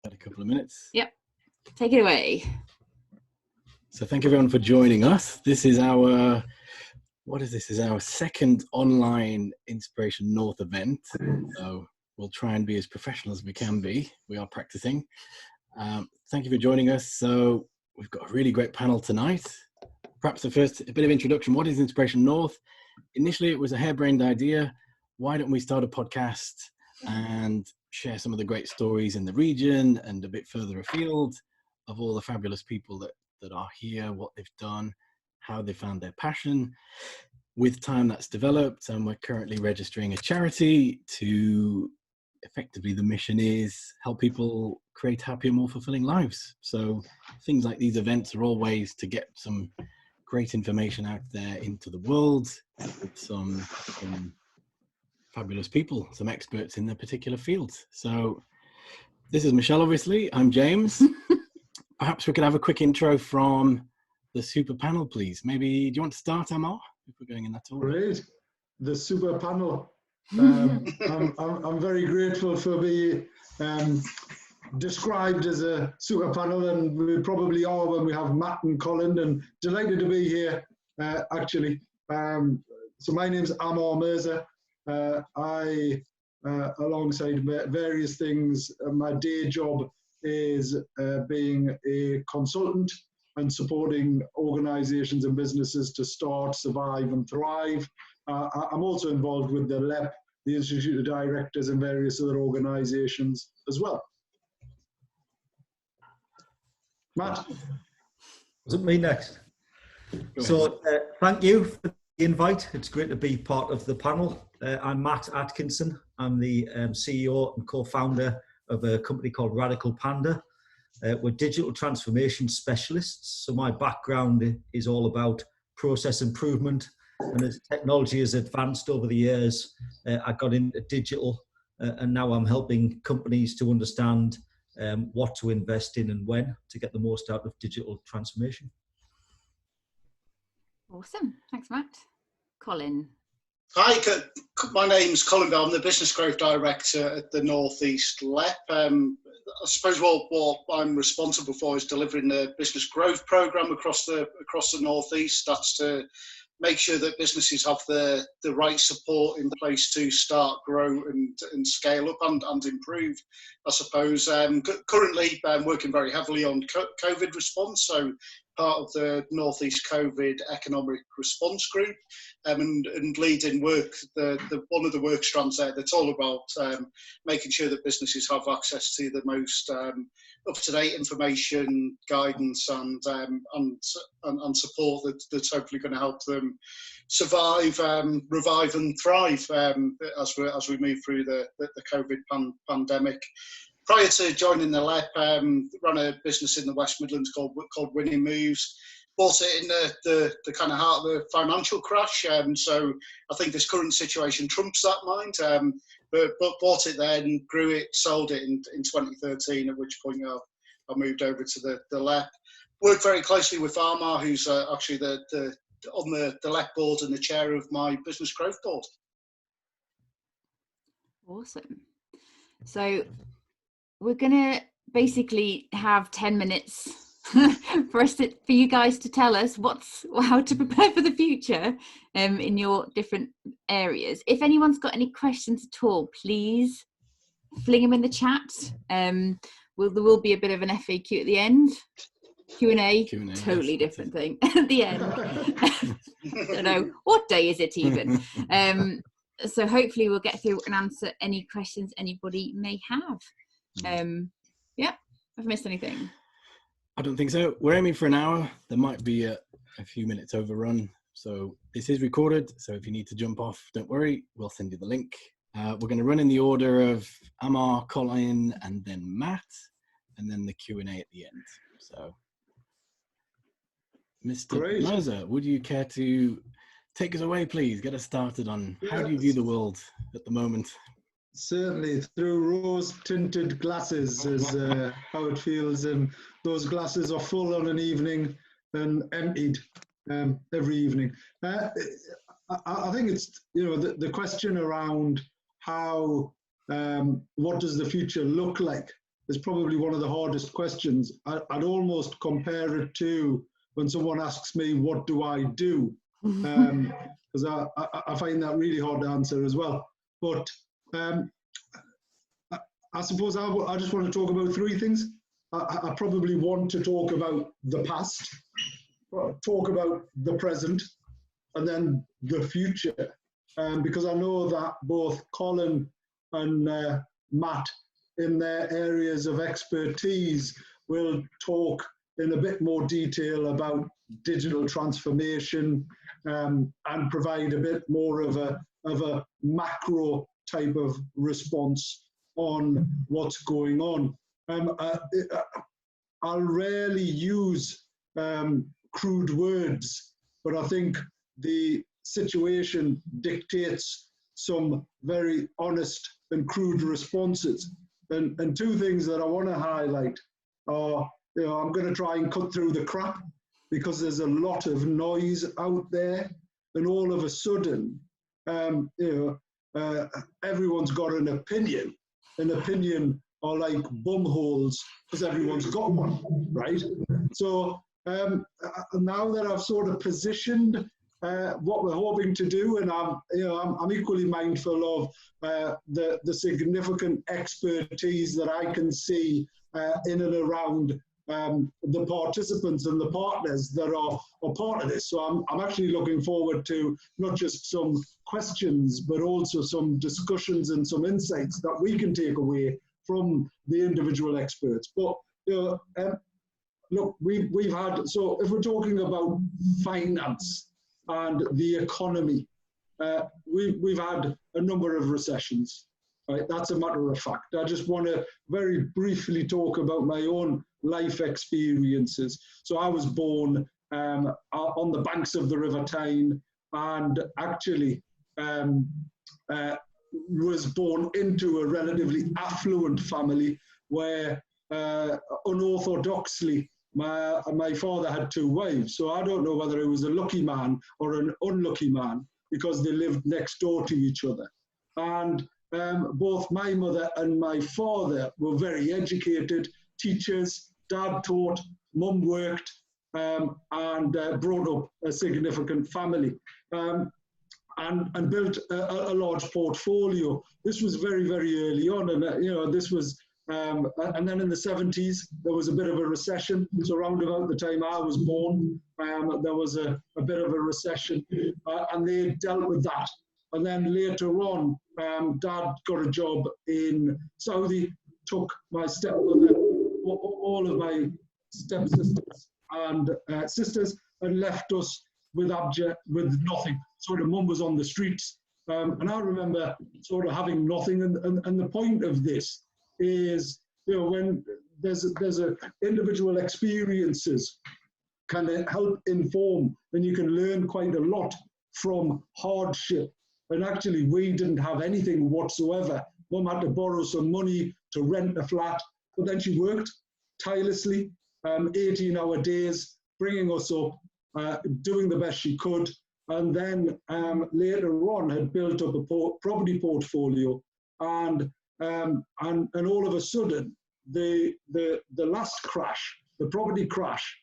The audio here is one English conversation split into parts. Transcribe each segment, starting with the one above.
Had a couple of minutes. Yep. Take it away. So thank everyone for joining us. This is our, This is our second online Inspiration North event. So we'll try and be as professional as we can be. We are practicing. Thank you for joining us. So we've got a really great panel tonight. Perhaps the first, a bit of introduction. What is Inspiration North? Initially, it was a harebrained idea. Why don't we start a podcast and share some of the great stories in the region and a bit further afield of all the fabulous people that are here, what they've done, how they found their passion. With time, that's developed, and we're currently registering a charity to effectively, the mission is help people create happier, more fulfilling lives. So things like these events are all ways to get some great information out there into the world with some fabulous people, some experts in their particular fields. So this is Michelle, obviously. I'm James. Perhaps we could have a quick intro from the super panel, please. Maybe, do you want to start, Ammar, if we're going in that order? Great. The super panel. I'm very grateful for being described as a super panel, and we probably are when we have Matt and Colin, and delighted to be here, actually. So my name's Ammar Mirza. I, alongside various things, my day job is being a consultant and supporting organisations and businesses to start, survive and thrive. I'm also involved with the LEP, the Institute of Directors, and various other organisations as well. Matt? Was it me next? So thank you for the invite. It's great to be part of the panel. I'm Matt Atkinson. I'm the CEO and co-founder of a company called Radical Panda. We're digital transformation specialists. So my background is all about process improvement. And as technology has advanced over the years, I got into digital, and now I'm helping companies to understand what to invest in and when to get the most out of digital transformation. Awesome. Thanks, Matt. Colin. Hi, my name's Colin Bell. I'm the Business Growth Director at the North East LEP. I suppose what I'm responsible for is delivering the business growth programme across the North East. That's to make sure that businesses have the right support in place to start, grow and scale up and improve, I suppose. Currently, I'm working very heavily on COVID response, so part of the North East COVID Economic Response Group, and leading work, one of the work strands there that's all about making sure that businesses have access to the most up-to-date information, guidance and support that's hopefully going to help them survive, revive and thrive as we move through the COVID pandemic. Prior to joining the LEP, ran a business in the West Midlands called Winning Moves. Bought it in the kind of heart of the financial crash. So I think this current situation trumps that mind. But bought it then, grew it, sold it in 2013, at which point I moved over to the LEP. Worked very closely with Ammar, who's actually on the LEP board and the chair of my business growth board. Awesome. So we're going to basically have 10 minutes for you guys to tell us how to prepare for the future in your different areas. If anyone's got any questions at all, please fling them in the chat. There will be a bit of an FAQ at the end. Q&A, totally different thing at the end. I don't know, what day is it even? So hopefully we'll get through and answer any questions anybody may have. Yeah, I've missed anything? I don't think so. We're aiming for an hour. There might be a few minutes overrun. So this is recorded. So if you need to jump off, don't worry. We'll send you the link. We're going to run in the order of Ammar, Colin, and then Matt, and then the Q&A at the end. So, Mr. Mirza, would you care to take us away, please? Get us started on how do you view the world at the moment? Certainly, through rose-tinted glasses is how it feels, and those glasses are full on an evening and emptied every evening. I think it's, the question around how, what does the future look like is probably one of the hardest questions. I'd almost compare it to when someone asks me, what do I do? Because I find that really hard to answer as well. But I suppose I just want to talk about three things. I probably want to talk about the past, talk about the present, and then the future. Because I know that both Colin and Matt, in their areas of expertise, will talk in a bit more detail about digital transformation and provide a bit more of a macro type of response on what's going on. I'll rarely use crude words, but I think the situation dictates some very honest and crude responses. And two things that I want to highlight are, I'm going to try and cut through the crap, because there's a lot of noise out there, and all of a sudden, everyone's got an opinion. An opinion are like bumholes, because everyone's got one, right? So now that I've sort of positioned what we're hoping to do, and I'm equally mindful of the significant expertise that I can see in and around the participants and the partners that are part of this. So I'm actually looking forward to not just some questions, but also some discussions and some insights that we can take away from the individual experts. But look, we've had, so if we're talking about finance and the economy, we've had a number of recessions, right? That's a matter of fact. I just want to very briefly talk about my own life experiences. So I was born on the banks of the River Tyne, and actually was born into a relatively affluent family where unorthodoxly my father had two wives. So I don't know whether he was a lucky man or an unlucky man, because they lived next door to each other. And both my mother and my father were very educated teachers. Dad taught, mum worked, and brought up a significant family, and built a large portfolio. This was very, very early on, and this was, and then in the 70s there was a bit of a recession. So around about the time I was born, there was a bit of a recession, and they dealt with that. And then later on, Dad got a job in Saudi, took my stepmother, all of my stepsisters and sisters, and left us with nothing. Sort of mum was on the streets. And I remember sort of having nothing. And the point of this is, when there's individual experiences can help inform, and you can learn quite a lot from hardship. And actually, we didn't have anything whatsoever. Mum had to borrow some money to rent a flat, but then she worked tirelessly, 18-hour days, bringing us up, doing the best she could, and then later on had built up a property portfolio, and all of a sudden, the last crash, the property crash,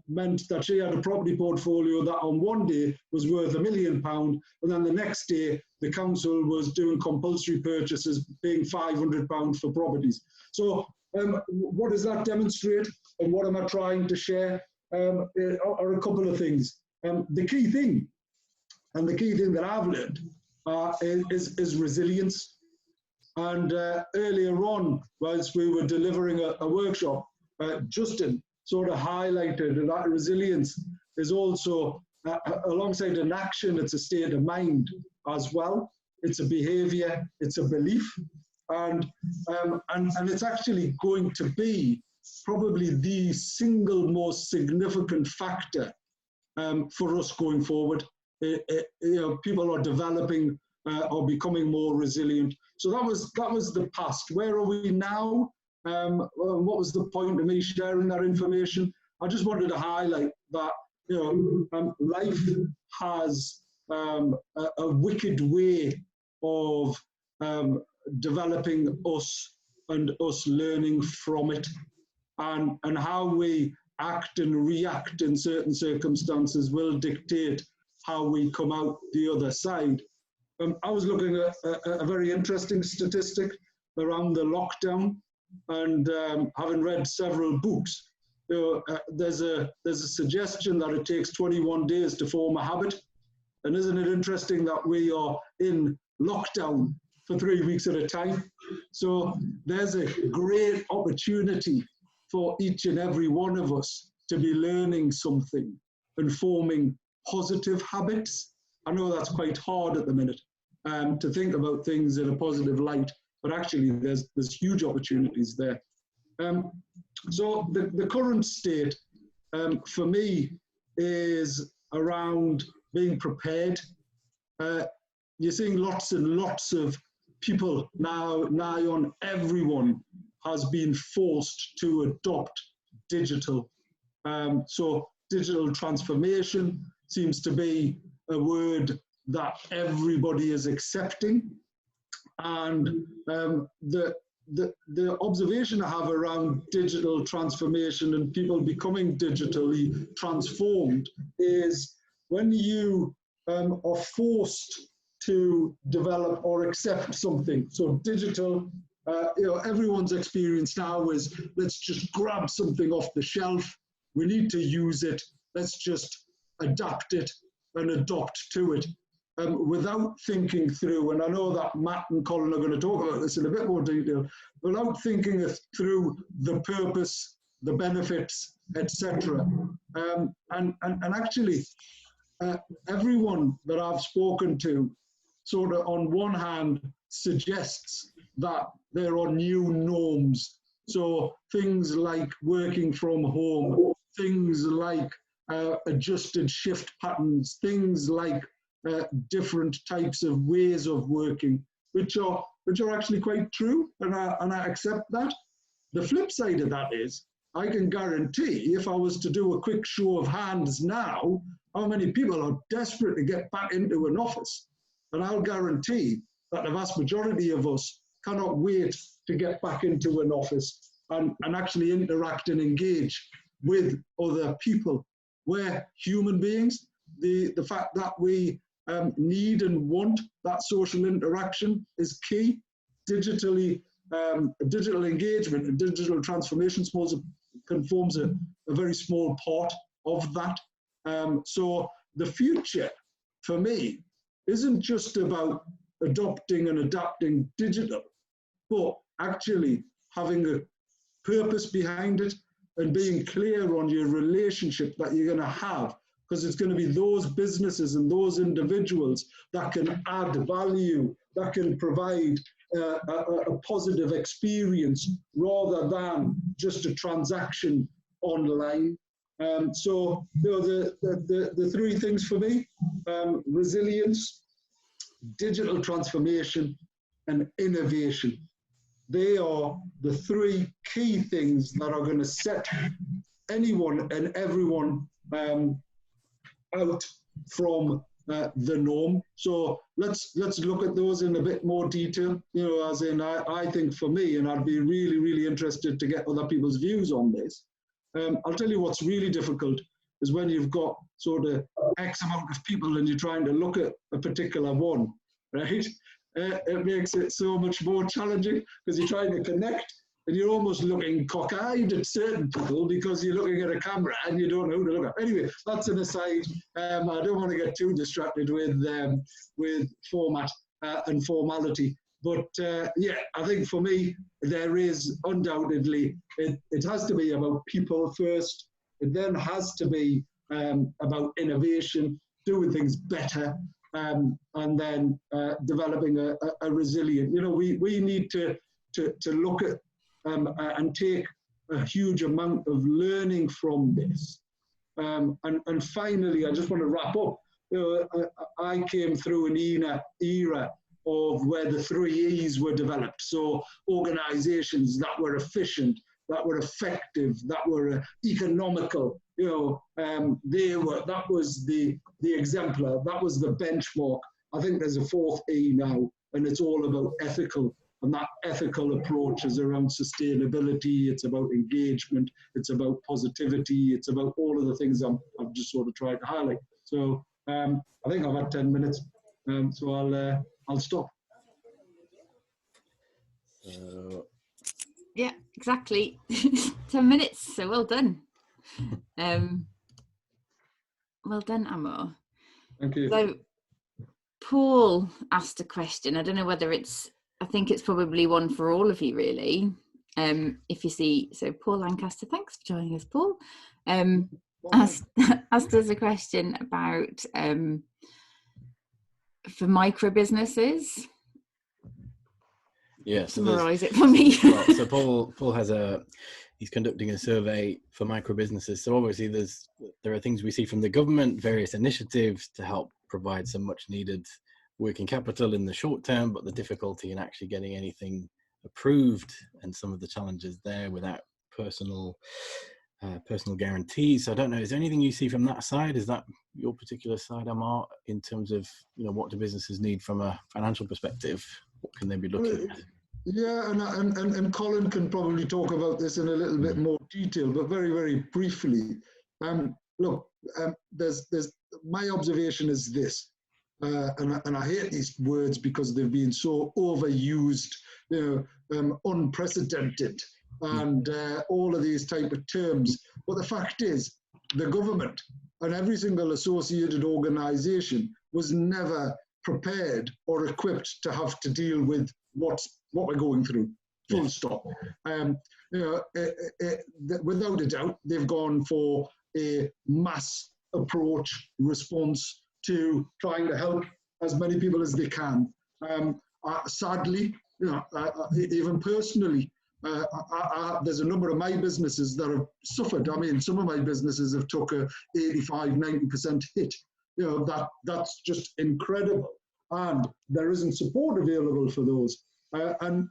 meant that she had a property portfolio that on one day was worth £1 million, and then the next day the council was doing compulsory purchases, paying £500 for properties. So what does that demonstrate, and what am I trying to share, are a couple of things. The key thing that I've learned is resilience. And earlier on, whilst we were delivering a workshop, Justin sort of highlighted that resilience is also, alongside an action, it's a state of mind as well. It's a behavior, it's a belief, and it's actually going to be probably the single most significant factor for us going forward. People are developing or becoming more resilient. So that was the past. Where are we now? What was the point of me sharing that information? I just wanted to highlight that life has a wicked way of developing us and us learning from it, and how we act and react in certain circumstances will dictate how we come out the other side. I was looking at a very interesting statistic around the lockdown, and having read several books, there's a suggestion that it takes 21 days to form a habit. And isn't it interesting that we are in lockdown for 3 weeks at a time? So there's a great opportunity for each and every one of us to be learning something and forming positive habits. I know that's quite hard at the minute, to think about things in a positive light, but actually there's huge opportunities there. So the current state for me is around being prepared. You're seeing lots and lots of people now on everyone has been forced to adopt digital. So digital transformation seems to be a word that everybody is accepting. And the observation I have around digital transformation and people becoming digitally transformed is when you are forced to develop or accept something. So digital, everyone's experience now is, let's just grab something off the shelf. We need to use it. Let's just adapt it and adopt to it without thinking through. And I know that Matt and Colin are going to talk about this in a bit more detail, without thinking through the purpose, the benefits, etc. And actually, everyone that I've spoken to sort of on one hand suggests that there are new norms. So things like working from home, things like adjusted shift patterns, things like different types of ways of working, which are actually quite true, and I accept that. The flip side of that is, I can guarantee if I was to do a quick show of hands now, how many people are desperate to get back into an office. And I'll guarantee that the vast majority of us cannot wait to get back into an office and actually interact and engage with other people. We're human beings. The fact that we need and want that social interaction is key. Digital engagement and digital transformation conforms a very small part of that. So the future, for me, isn't just about adopting and adapting digital, but actually having a purpose behind it and being clear on your relationship that you're going to have, because it's going to be those businesses and those individuals that can add value, that can provide a positive experience rather than just a transaction online. So the three things for me, resilience, digital transformation, and innovation. They are the three key things that are going to set anyone and everyone out from the norm. So let's look at those in a bit more detail. As in, I think for me, and I'd be really, really interested to get other people's views on this. I'll tell you what's really difficult is when you've got sort of X amount of people and you're trying to look at a particular one, right? It makes it so much more challenging because you're trying to connect and you're almost looking cockeyed at certain people because you're looking at a camera and you don't know who to look at. Anyway, that's an aside. I don't want to get too distracted with format and formality. But yeah, I think for me, there is undoubtedly, it has to be about people first. It then has to be about innovation, doing things better, and then developing a resilient. We need to look at and take a huge amount of learning from this. And finally, I just want to wrap up. I came through an era of where the 3 E's were developed. So organizations that were efficient, that were effective, that were economical, that was the exemplar, that was the benchmark. I think there's a 4th E now, and it's all about ethical. And that ethical approach is around sustainability, it's about engagement, it's about positivity, it's about all of the things I've just sort of tried to highlight. So I think I've had 10 minutes, so I'll stop. Yeah, exactly. 10 minutes, so well done. Well done, Ammar. Thank you. So Paul asked a question. I don't know whether I think it's probably one for all of you, really. If you see, so Paul Lancaster, thanks for joining us, Paul. Asked us a question about for micro businesses. Yeah, so summarize it for me. Well, so Paul he's conducting a survey for micro businesses. So obviously there are things we see from the government, various initiatives to help provide some much needed working capital in the short term, but the difficulty in actually getting anything approved and some of the challenges there without personal guarantees. So I don't know, is there anything you see from that side? Is that your particular side, Ammar, in terms of, what do businesses need from a financial perspective? What can they be looking at? Yeah, and Colin can probably talk about this in a little bit more detail, but very, very briefly. Look, there's my observation is this, and I hate these words because they've been so overused, unprecedented, and all of these type of terms. But the fact is, the government and every single associated organisation was never prepared or equipped to have to deal with what we're going through, full stop. Without a doubt, they've gone for a mass approach response to trying to help as many people as they can. Sadly, even personally, there's a number of my businesses that have suffered. I mean, some of my businesses have took a 85-90% hit. That's just incredible, and there isn't support available for those. And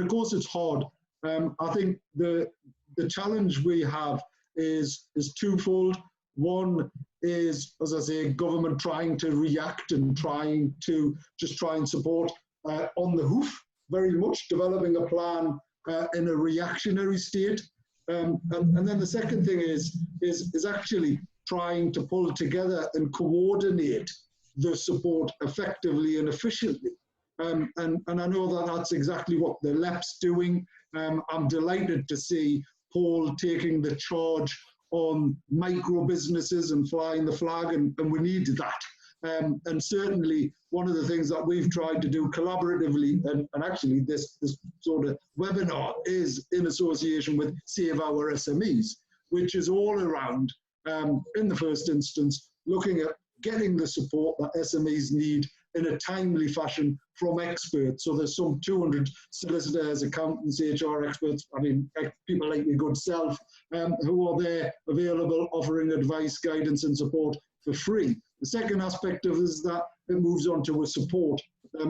of course it's hard. I think the challenge we have is twofold. One is, as I say, government trying to react and trying to try and support on the hoof, very much developing a plan in a reactionary state. And then the second thing is actually trying to pull together and coordinate the support effectively and efficiently. And I know that that's exactly what the LEP's doing. I'm delighted to see Paul taking the charge on micro businesses and flying the flag, and we need that. And certainly one of the things that we've tried to do collaboratively, and actually this sort of webinar is in association with Save Our SMEs, which is all around, in the first instance, looking at getting the support that SMEs need in a timely fashion from experts. So there's some 200 solicitors, accountants, HR experts, I mean, people like your good self, who are there available, offering advice, guidance and support for free. The second aspect of this is that it moves on to a support.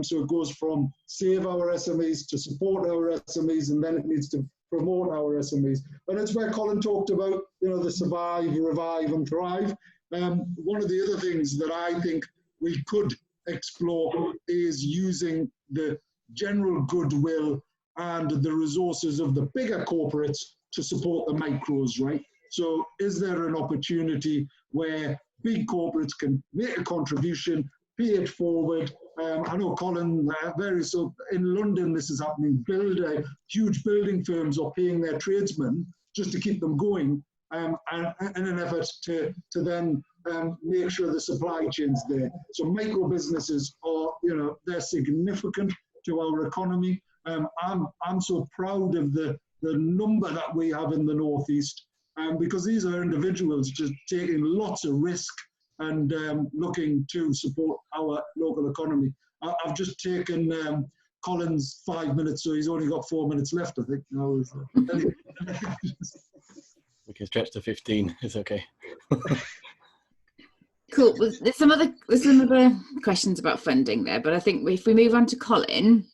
So it goes from Save Our SMEs to support our SMEs, and then it needs to promote our SMEs. And it's where Colin talked about, the survive, revive and thrive. One of the other things that I think we could explore is using the general goodwill and the resources of the bigger corporates to support the micros, right? So is there an opportunity where big corporates can make a contribution, pay it forward? I know Colin, so in London this is happening, huge building firms are paying their tradesmen just to keep them going, in an effort to then make sure the supply chain's there. So micro businesses are, they're significant to our economy. I'm so proud of the number that we have in the North East, because these are individuals just taking lots of risk and looking to support our local economy. I've just taken Colin's 5 minutes, so he's only got 4 minutes left, I think. We can stretch to 15, it's okay. Cool. There's some other questions about funding there, but I think if we move on to Colin,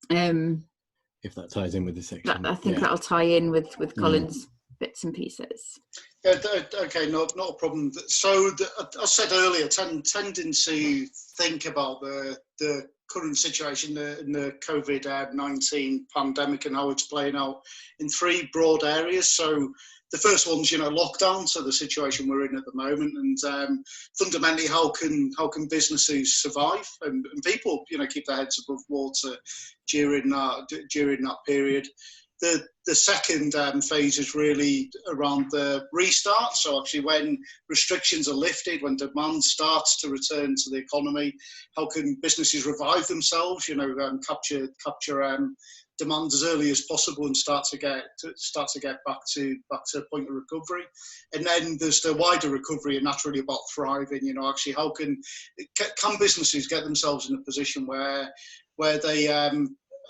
if that ties in with this section, I think that'll tie in with Colin's bits and pieces. Yeah, okay, not a problem. So I said earlier, tending to think about the current situation in the COVID-19 pandemic and how it's playing out in three broad areas. So the first one's, lockdown, so the situation we're in at the moment, and fundamentally, how can businesses survive and people, keep their heads above water during that period. The second phase is really around the restart. So actually, when restrictions are lifted, when demand starts to return to the economy, how can businesses revive themselves? Capture demand as early as possible and start to get back to a point of recovery. And then there's the wider recovery, and that's really about thriving. Actually, how can businesses get themselves in a position where they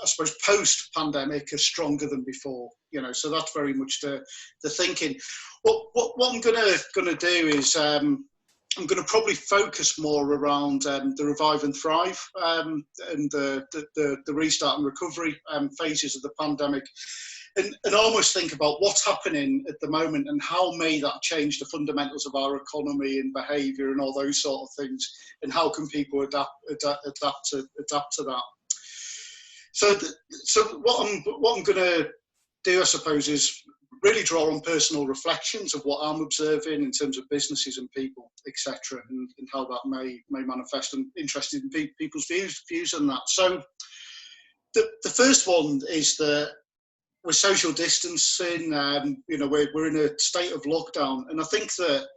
I suppose post-pandemic are stronger than before, so that's very much the thinking. What I'm gonna do is I'm going to probably focus more around the revive and thrive and the restart and recovery phases of the pandemic, and almost think about what's happening at the moment and how may that change the fundamentals of our economy and behaviour and all those sort of things, and how can people adapt to that. So what I'm going to do, I suppose, is really draw on personal reflections of what I'm observing in terms of businesses and people, etc., and how that may manifest. I'm interested in people's views on that. So the first one is that we're social distancing. We're in a state of lockdown, and I think that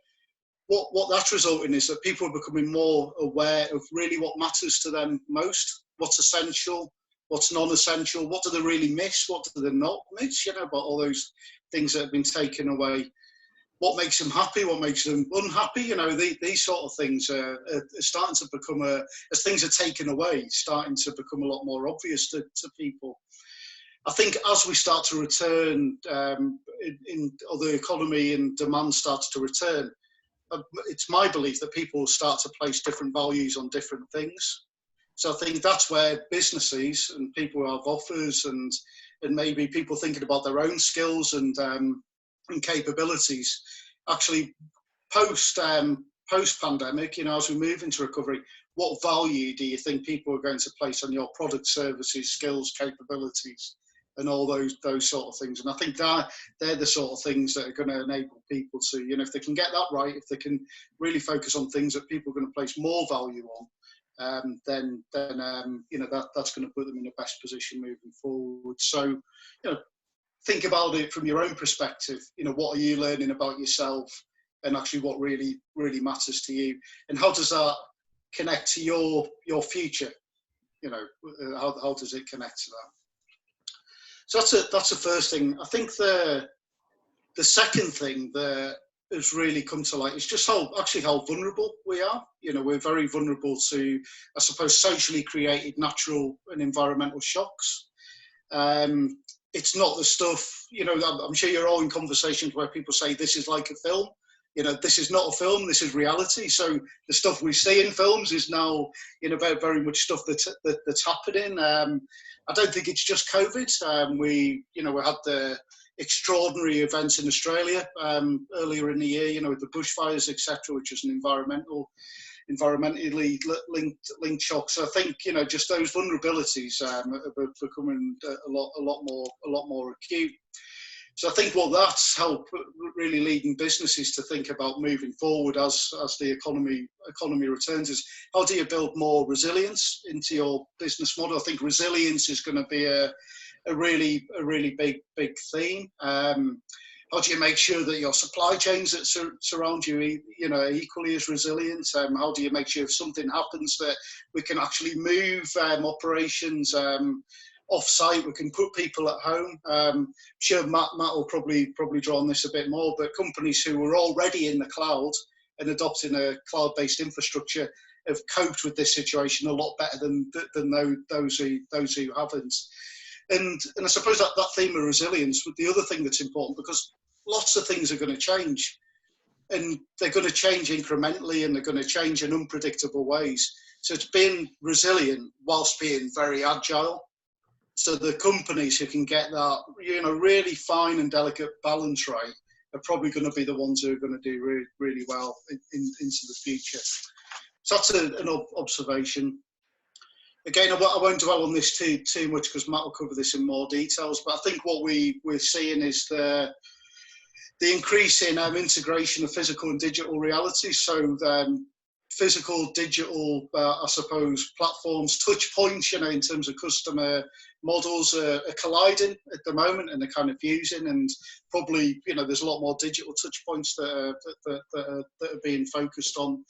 what that's resulting is that people are becoming more aware of really what matters to them most, what's essential, what's non-essential, what do they really miss, what do they not miss, about all those things that have been taken away, what makes them happy, what makes them unhappy, these sort of things are starting to become, as things are taken away, starting to become a lot more obvious to people. I think as we start to return, or the economy and demand starts to return, it's my belief that people will start to place different values on different things. So I think that's where businesses and people who have offers and maybe people thinking about their own skills and capabilities, actually post-pandemic, as we move into recovery, what value do you think people are going to place on your product, services, skills, capabilities, and all those sort of things? And I think they're the sort of things that are going to enable people to, if they can get that right, if they can really focus on things that people are going to place more value on, then that's going to put them in the best position moving forward. So, think about it from your own perspective. What are you learning about yourself, and actually what really matters to you, and how does that connect to your future? How does it connect to that? So that's the first thing. I think the second thing that has really come to light is just how vulnerable we are. We're very vulnerable to, I suppose, socially created natural and environmental shocks. It's not the stuff, I'm sure you're all in conversations where people say this is like a film. This is not a film, this is reality. So the stuff we see in films is now, very, very much stuff that's happening. I don't think it's just COVID. We had the extraordinary events in Australia earlier in the year, with the bushfires, etc., which was an environmentally linked shock. So I think just those vulnerabilities are becoming a lot more acute. So I think that's helped really leading businesses to think about moving forward as the economy returns is how do you build more resilience into your business model? I think resilience is going to be a really big theme. How do you make sure that your supply chains that surround you, are equally as resilient? How do you make sure if something happens that we can actually move operations off-site? We can put people at home. I'm sure Matt will probably draw on this a bit more, but companies who were already in the cloud and adopting a cloud-based infrastructure have coped with this situation a lot better than those who haven't. And I suppose that theme of resilience with the other thing that's important, because lots of things are going to change, and they're going to change incrementally, and they're going to change in unpredictable ways. So it's being resilient whilst being very agile. So the companies who can get that, really fine and delicate balance right are probably going to be the ones who are going to do really, really well into the future. So that's an observation. again, I won't dwell on this too much because Matt will cover this in more details, but I think what we're seeing is the increase in integration of physical and digital reality. So physical, digital, I suppose, platforms, touch points, you know, in terms of customer models are colliding at the moment and they're kind of fusing, and probably, you know, there's a lot more digital touch points that are being focused on,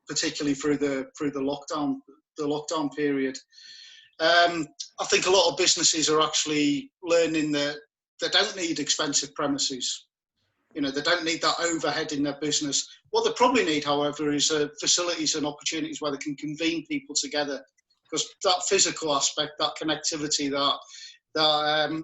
particularly through the lockdown period. I think a lot of businesses are actually learning that they don't need expensive premises. You know, they don't need that overhead in their business. What they probably need, however, is facilities and opportunities where they can convene people together, because that physical aspect, that connectivity, that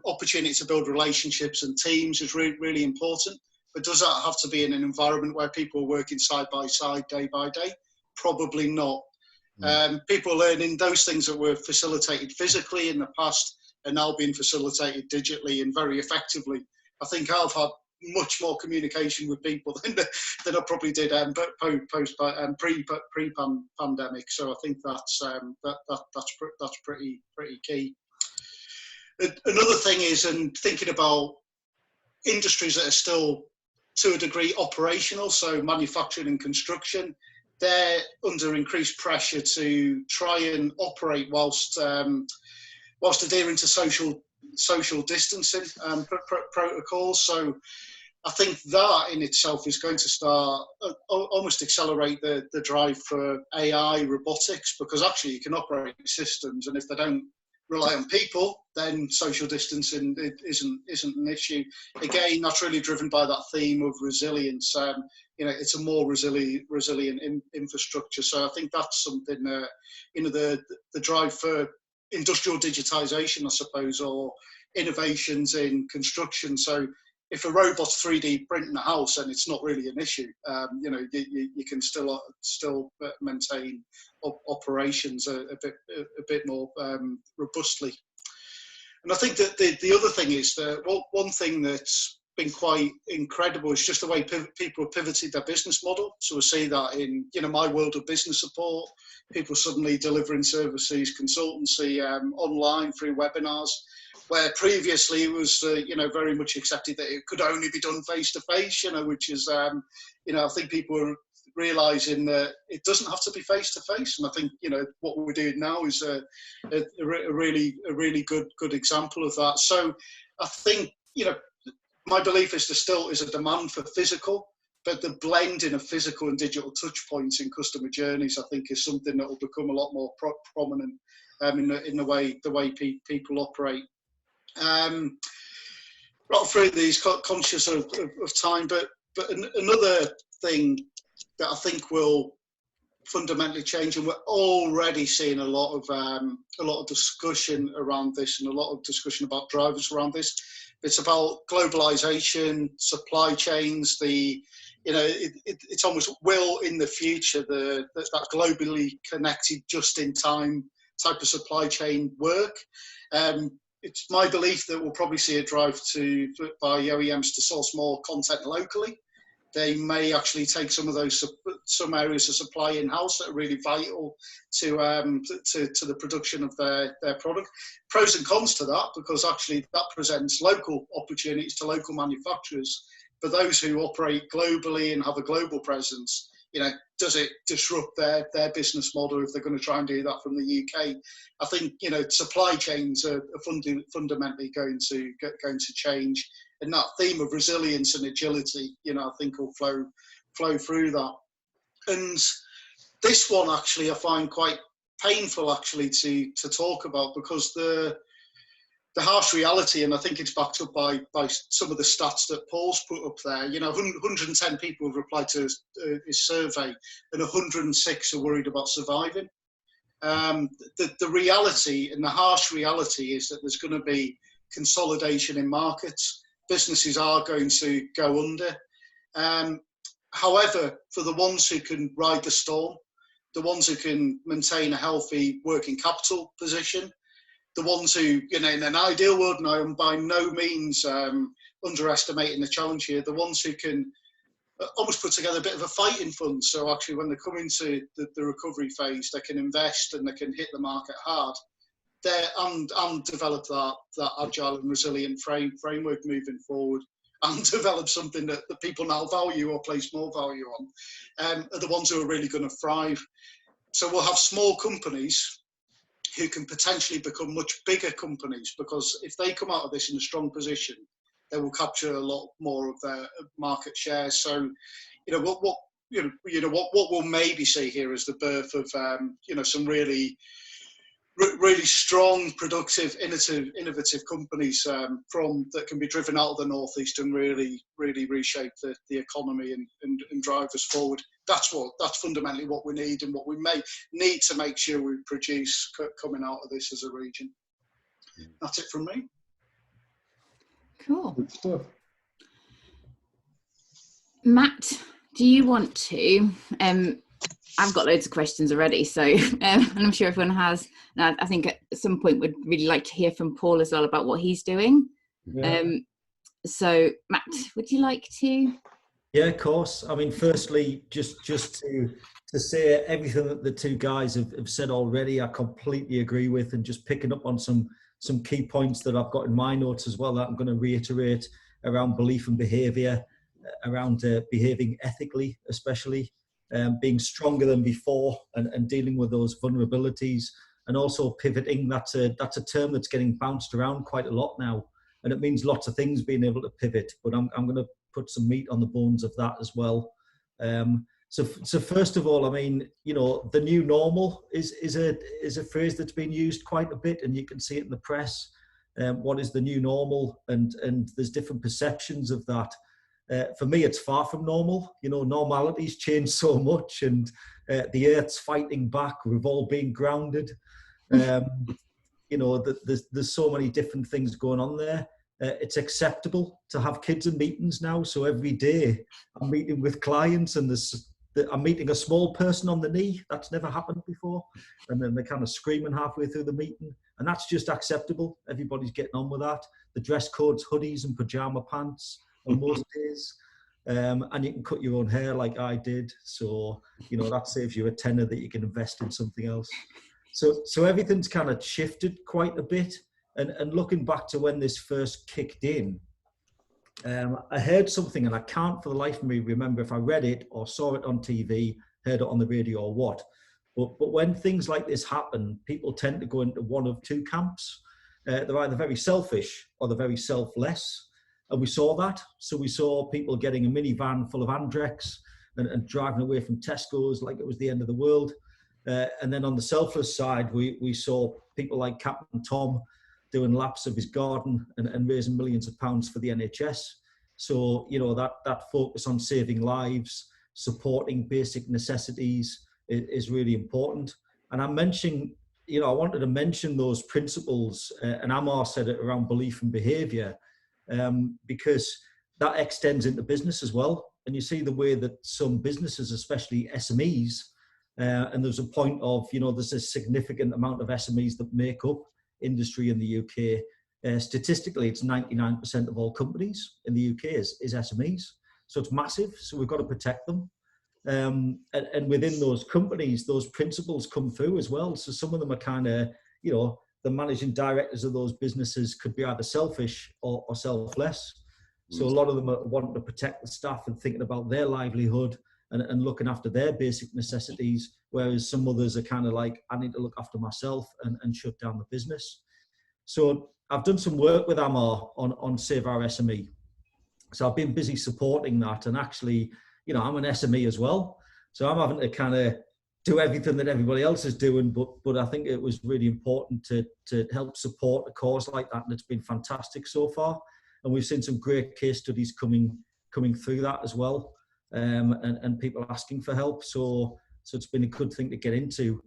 opportunity to build relationships and teams is really important. But does that have to be in an environment where people are working side by side, day by day? Probably not. People are learning those things that were facilitated physically in the past are now being facilitated digitally and very effectively. I think I've had much more communication with people than I probably did pre-pandemic. So I think that's pretty key. Another thing is, and thinking about industries that are still to a degree operational, so manufacturing and construction, they're under increased pressure to try and operate whilst adhering to social distancing protocols. So I think that in itself is going to start almost accelerate the drive for AI, robotics, because actually you can operate systems, and if they don't rely on people, then social distancing isn't an issue. Again, that's really driven by that theme of resilience. You know, it's a more resilient infrastructure. So I think that's something, you know, the drive for industrial digitization, I suppose, or innovations in construction. So if a robot's 3D printing a house, then it's not really an issue. You know, you can still maintain operations a bit more robustly. And I think that the other thing is that one thing that's been quite incredible is just the way people have pivoted their business model. So we see that in, you know, my world of business support, people suddenly delivering services, consultancy online through webinars, where previously it was, you know, very much accepted that it could only be done face to face, you know, which is, you know, I think people are realizing that it doesn't have to be face to face. And I think, you know, what we're doing now is a really good example of that. So I think, you know, my belief is there still is a demand for physical, but the blending of physical and digital touch points in customer journeys, I think, is something that will become a lot more prominent in the way people operate. Not through these, conscious of time, but another thing that I think will fundamentally change, and we're already seeing a lot of discussion around this, and a lot of discussion about drivers around this. It's about globalization, supply chains. You know, it's almost will in the future that globally connected, just in time type of supply chain work. It's my belief that we'll probably see a drive by OEMs to source more content locally. They may actually take some areas of supply in-house that are really vital to the production of their product. Pros and cons to that, because actually that presents local opportunities to local manufacturers. For those who operate globally and have a global presence, you know, does it disrupt their business model if they're going to try and do that from the UK? I think, you know, supply chains are fundamentally going to change, and that theme of resilience and agility, you know, I think will flow through that. And this one actually I find quite painful actually to talk about, because the harsh reality, and I think it's backed up by some of the stats that Paul's put up there, you know, 110 people have replied to his survey, and 106 are worried about surviving. The reality, and the harsh reality, is that there's going to be consolidation in markets. Businesses are going to go under. However, for the ones who can ride the storm, the ones who can maintain a healthy working capital position, the ones who, you know, in an ideal world, and I'm by no means underestimating the challenge here, the ones who can almost put together a bit of a fighting fund. So actually, when they come into the recovery phase, they can invest and they can hit the market hard there and develop that agile and resilient framework moving forward, and develop something that people now value or place more value on, are the ones who are really going to thrive. So we'll have small companies who can potentially become much bigger companies, because if they come out of this in a strong position, they will capture a lot more of their market share. So, what we'll maybe see here is the birth of some really strong, productive, innovative companies that can be driven out of the Northeast and really reshape the economy and drive us forward. That's fundamentally what we need, and what we may need to make sure we produce coming out of this as a region. That's it from me. Cool. Good stuff. Matt, do you want to? I've got loads of questions already, so and I'm sure everyone has. And I think at some point we'd really like to hear from Paul as well about what he's doing. Yeah. So Matt, would you like to? Yeah, of course. I mean, firstly, just to say everything that the two guys have said already, I completely agree with, and just picking up on some key points that I've got in my notes as well that I'm going to reiterate around belief and behaviour, around behaving ethically, especially. Being stronger than before and dealing with those vulnerabilities, and also pivoting. That's a term that's getting bounced around quite a lot now, and it means lots of things, being able to pivot, but I'm going to put some meat on the bones of that as well. So first of all, I mean, the new normal is a phrase that's been used quite a bit, and you can see it in the press. What is the new normal? And there's different perceptions of that. For me, it's far from normal. Normality's changed so much, and the earth's fighting back. We've all been grounded. There's so many different things going on there. It's acceptable to have kids in meetings now. So every day I'm meeting with clients, and I'm meeting a small person on the knee. That's never happened before. And then they're kind of screaming halfway through the meeting. And that's just acceptable. Everybody's getting on with that. The dress code's hoodies and pajama pants on most days, and you can cut your own hair like I did, so that saves you a tenner that you can invest in something else. So everything's kind of shifted quite a bit, and looking back to when this first kicked in, I heard something, and I can't for the life of me remember if I read it or saw it on TV, heard it on the radio or what, but when things like this happen, people tend to go into one of two camps. They're either very selfish or they're very selfless. And we saw that. So we saw people getting a minivan full of Andrex and driving away from Tesco's like it was the end of the world. And then on the selfless side, we saw people like Captain Tom doing laps of his garden and raising millions of pounds for the NHS. So, that focus on saving lives, supporting basic necessities is really important. And I wanted to mention those principles, and Ammar said it around belief and behaviour. Because that extends into business as well. And you see the way that some businesses, especially SMEs, and there's a point of, there's a significant amount of SMEs that make up industry in the UK. Statistically, it's 99% of all companies in the UK is SMEs. So it's massive. So we've got to protect them. And within those companies, those principles come through as well. So some of them are kind of, the managing directors of those businesses could be either selfish or selfless. So a lot of them are wanting to protect the staff and thinking about their livelihood and looking after their basic necessities, whereas some others are kind of like, I need to look after myself and shut down the business. So I've done some work with Ammar on Save Our SME. So I've been busy supporting that, and actually, I'm an SME as well. So I'm having to kind of do everything that everybody else is doing, but I think it was really important to help support a cause like that, and it's been fantastic so far. And we've seen some great case studies coming through that as well, and people asking for help. So it's been a good thing to get into.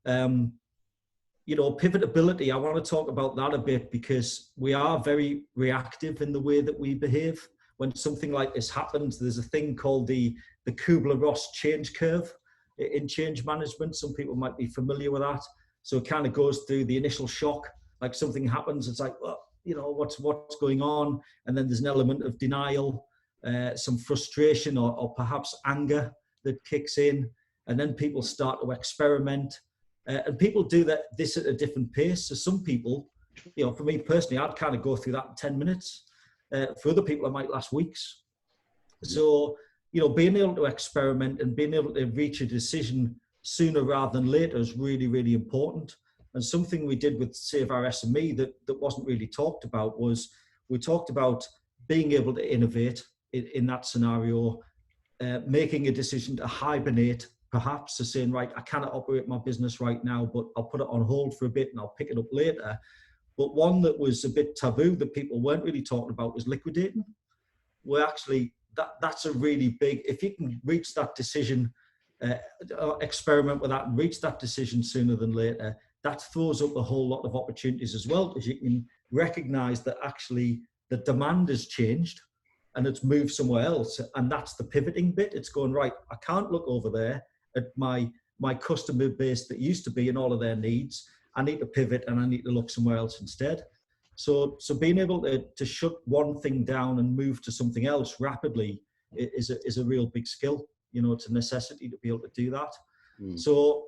Pivotability, I want to talk about that a bit, because we are very reactive in the way that we behave. When something like this happens, there's a thing called the Kubler-Ross change curve in change management. Some people might be familiar with that. So it kind of goes through the initial shock, like something happens, it's like, well, what's going on? And then there's an element of denial, some frustration or perhaps anger that kicks in, and then people start to experiment. And people do this at a different pace. So some people, for me personally, I'd kind of go through that in 10 minutes. For other people, it might last weeks. So, being able to experiment and being able to reach a decision sooner rather than later is really, really important. And something we did with Save Our SME that wasn't really talked about was we talked about being able to innovate in that scenario, making a decision to hibernate, perhaps, to saying, right, I cannot operate my business right now, but I'll put it on hold for a bit and I'll pick it up later. But one that was a bit taboo that people weren't really talking about was liquidating. Well, actually, that's a really big, if you can reach that decision, experiment with that and reach that decision sooner than later, that throws up a whole lot of opportunities as well, because you can recognize that actually the demand has changed and it's moved somewhere else. And that's the pivoting bit. It's going, right, I can't look over there at my customer base that used to be and all of their needs. I need to pivot and I need to look somewhere else instead. So being able to shut one thing down and move to something else rapidly is a real big skill. It's a necessity to be able to do that. So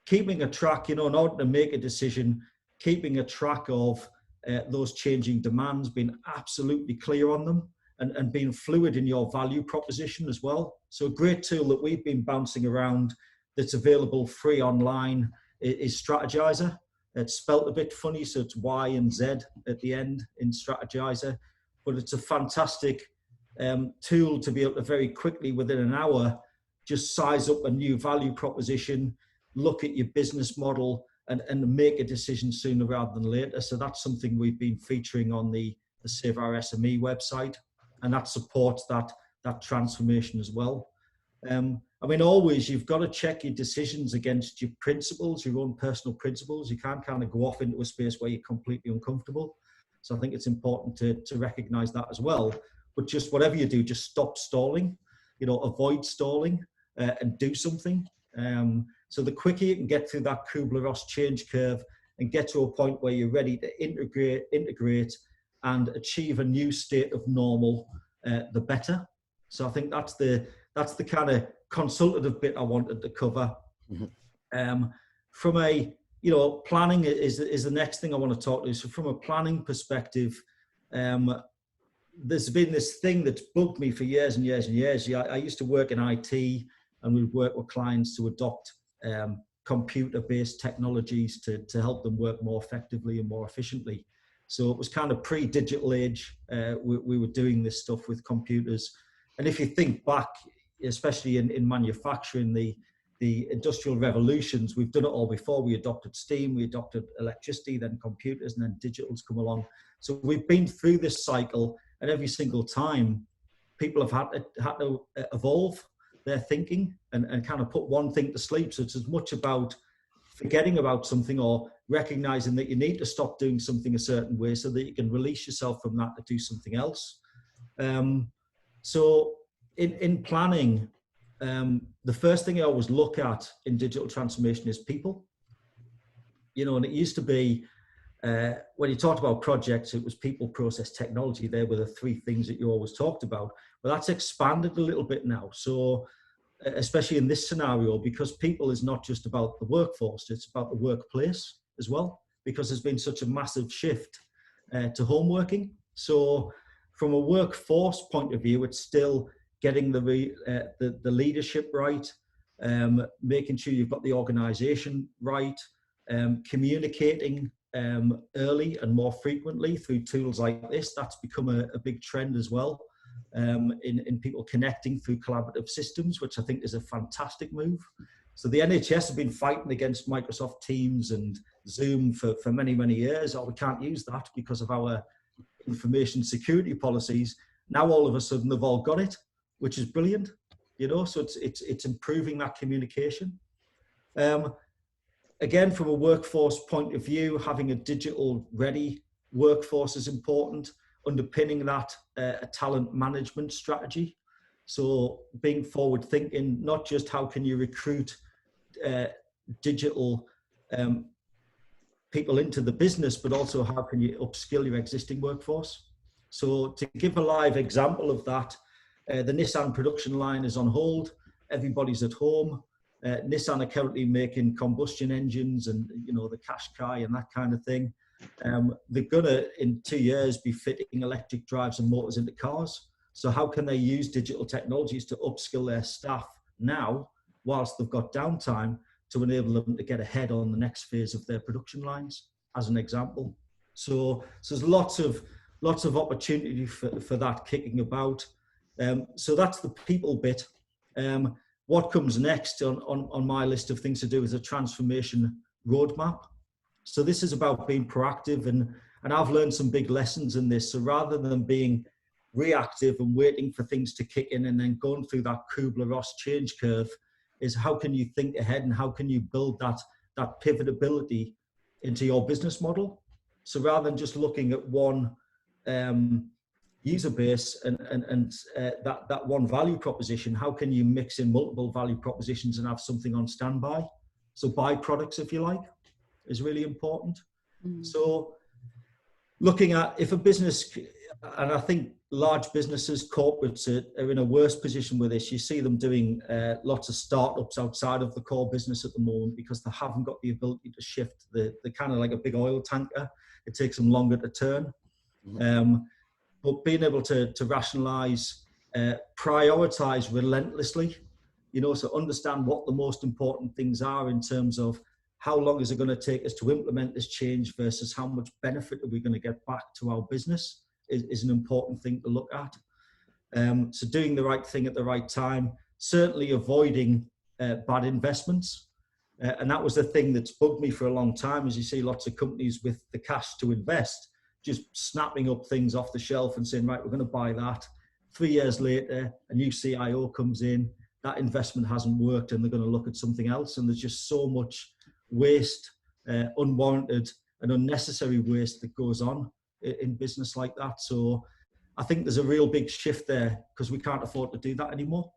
keeping a track, in order to make a decision, keeping a track of those changing demands, being absolutely clear on them, and being fluid in your value proposition as well. So a great tool that we've been bouncing around that's available free online is Strategizer. It's spelt a bit funny, so it's Y and Z at the end in Strategizer, but it's a fantastic tool to be able to very quickly, within an hour, just size up a new value proposition, look at your business model, and make a decision sooner rather than later. So that's something we've been featuring on the Save Our SME website, and that supports that transformation as well. Always you've got to check your decisions against your principles, your own personal principles. You can't kind of go off into a space where you're completely uncomfortable. So I think it's important to recognize that as well. But just whatever you do, just stop stalling, avoid stalling and do something. So the quicker you can get through that Kubler-Ross change curve and get to a point where you're ready to integrate and achieve a new state of normal, the better. So I think that's the kind of consultative bit I wanted to cover. From a, planning is the next thing I want to talk to you. So from a planning perspective, there's been this thing that's bugged me for years and years and years. I used to work in IT, and we'd work with clients to adopt computer-based technologies to help them work more effectively and more efficiently. So it was kind of pre-digital age. We were doing this stuff with computers. And if you think back, especially in manufacturing, the industrial revolutions, we've done it all before. We adopted steam, we adopted electricity, then computers, and then digital's come along. So we've been through this cycle, and every single time people have had to evolve their thinking and kind of put one thing to sleep. So it's as much about forgetting about something or recognizing that you need to stop doing something a certain way so that you can release yourself from that to do something else. So in planning, the first thing I always look at in digital transformation is people. And it used to be, when you talked about projects, it was people, process, technology. They were the three things that you always talked about. But that's expanded a little bit now. So especially in this scenario, because people is not just about the workforce, it's about the workplace as well, because there's been such a massive shift to home working. So from a workforce point of view, it's still getting the leadership right, making sure you've got the organization right, communicating early and more frequently through tools like this. That's become a big trend as well, in people connecting through collaborative systems, which I think is a fantastic move. So the NHS have been fighting against Microsoft Teams and Zoom for many, many years. We can't use that because of our information security policies. Now all of a sudden they've all got it, which is brilliant. So it's improving that communication. Again, from a workforce point of view, having a digital ready workforce is important, underpinning that a talent management strategy. So being forward thinking, not just how can you recruit digital people into the business, but also how can you upskill your existing workforce. So to give a live example of that, the Nissan production line is on hold. Everybody's at home. Nissan are currently making combustion engines and, you know, the Qashqai and that kind of thing. They're gonna, in 2 years, be fitting electric drives and motors into cars. So how can they use digital technologies to upskill their staff now, whilst they've got downtime, to enable them to get ahead on the next phase of their production lines, as an example. So there's lots of opportunity for that kicking about. So that's the people bit. What comes next on my list of things to do is a transformation roadmap. So this is about being proactive, and I've learned some big lessons in this. So rather than being reactive and waiting for things to kick in and then going through that Kubler-Ross change curve, is how can you think ahead and how can you build that pivotability into your business model? So rather than just looking at one user base and that one value proposition, how can you mix in multiple value propositions and have something on standby? So byproducts, if you like, is really important. So looking at if a business, and I think large businesses, corporates are in a worse position with this. You see them doing lots of startups outside of the core business at the moment because they haven't got the ability to shift. They're kind of like a big oil tanker. It takes them longer to turn. But being able to rationalize, prioritize relentlessly, you know, so understand what the most important things are in terms of how long is it going to take us to implement this change versus how much benefit are we going to get back to our business is an important thing to look at. So doing the right thing at the right time, certainly avoiding bad investments. And that was the thing that's bugged me for a long time, as you see lots of companies with the cash to invest, just snapping up things off the shelf and saying, right, we're going to buy that. 3 years later, a new CIO comes in, that investment hasn't worked and they're going to look at something else. And there's just so much waste, unwarranted and unnecessary waste that goes on in business like that. So I think there's a real big shift there because we can't afford to do that anymore.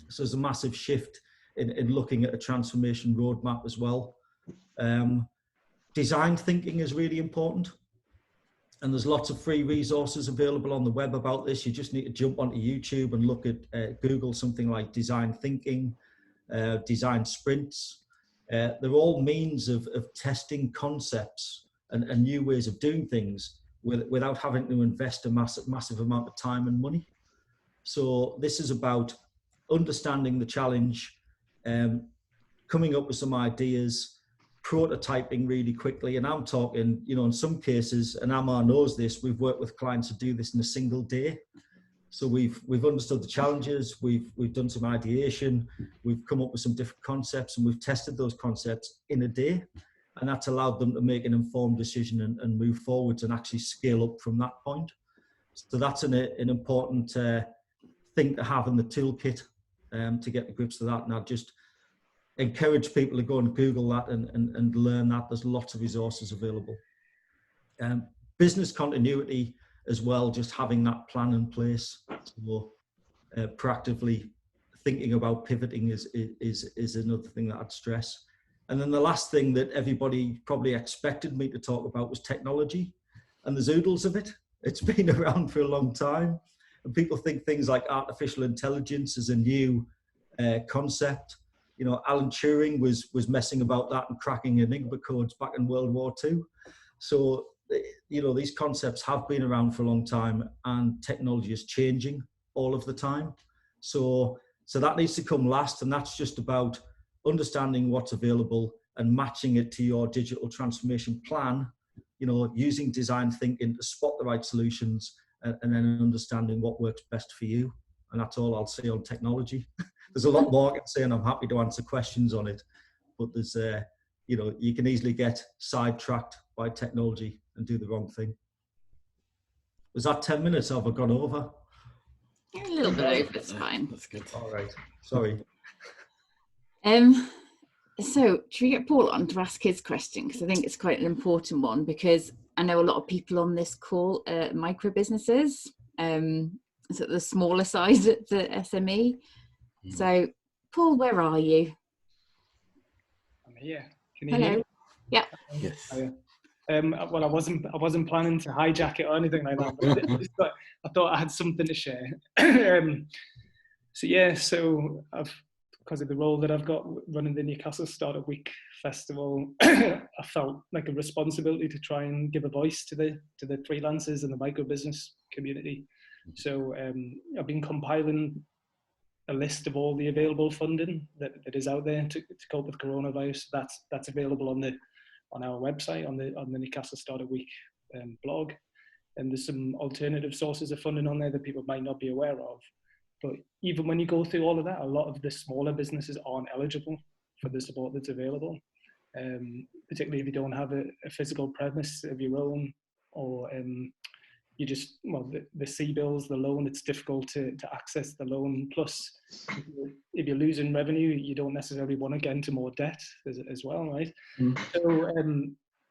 So there's a massive shift in looking at a transformation roadmap as well. Design thinking is really important. And there's lots of free resources available on the web about this. You just need to jump onto YouTube and look at Google something like design thinking, design sprints. They're all means of testing concepts and new ways of doing things without having to invest a massive amount of time and money. So this is about understanding the challenge, coming up with some ideas, prototyping really quickly. And I'm talking, you know, in some cases, and Ammar knows this, we've worked with clients to do this in a single day. So we've understood the challenges, we've done some ideation, we've come up with some different concepts, and we've tested those concepts in a day. And that's allowed them to make an informed decision and move forwards and actually scale up from that point. So that's an important thing to have in the toolkit to get to grips with that. And I'd just encourage people to go and Google that and learn that. There's lots of resources available. Business continuity as well, just having that plan in place. So proactively thinking about pivoting is another thing that I'd stress. And then the last thing that everybody probably expected me to talk about was technology and the oodles of it. It's been around for a long time. And people think things like artificial intelligence is a new concept. You know, Alan Turing was messing about that and cracking Enigma codes back in World War II. So, you know, these concepts have been around for a long time and technology is changing all of the time. So that needs to come last, and that's just about understanding what's available and matching it to your digital transformation plan, you know, using design thinking to spot the right solutions and then understanding what works best for you. And that's all I'll say on technology. There's a lot more I can say, and I'm happy to answer questions on it. But there's, you know, you can easily get sidetracked by technology and do the wrong thing. Was that 10 minutes? Have I gone over? A little bit over, it's fine. That's good. All right, sorry. So should we get Paul on to ask his question? Because I think it's quite an important one, because I know a lot of people on this call are micro businesses, so the smaller size at the SME. So Paul, where are you? I'm here. Can you Hello. hear me? Yeah. Yes. Oh, yeah. Well, I wasn't planning to hijack it or anything like that, but I thought I had something to share. So I've, because of the role that I've got running the Newcastle Startup Week Festival, I felt like a responsibility to try and give a voice to the freelancers and the micro business community. So I've been compiling a list of all the available funding that is out there to cope with coronavirus. That's available on our website, on the Newcastle Startup Week blog. And there's some alternative sources of funding on there that people might not be aware of. But even when you go through all of that, a lot of the smaller businesses aren't eligible for the support that's available, particularly if you don't have a physical premise of your own, or you just, well, the C-bills, the loan, it's difficult to access the loan. Plus, if you're losing revenue, you don't necessarily want to get into more debt as well, right?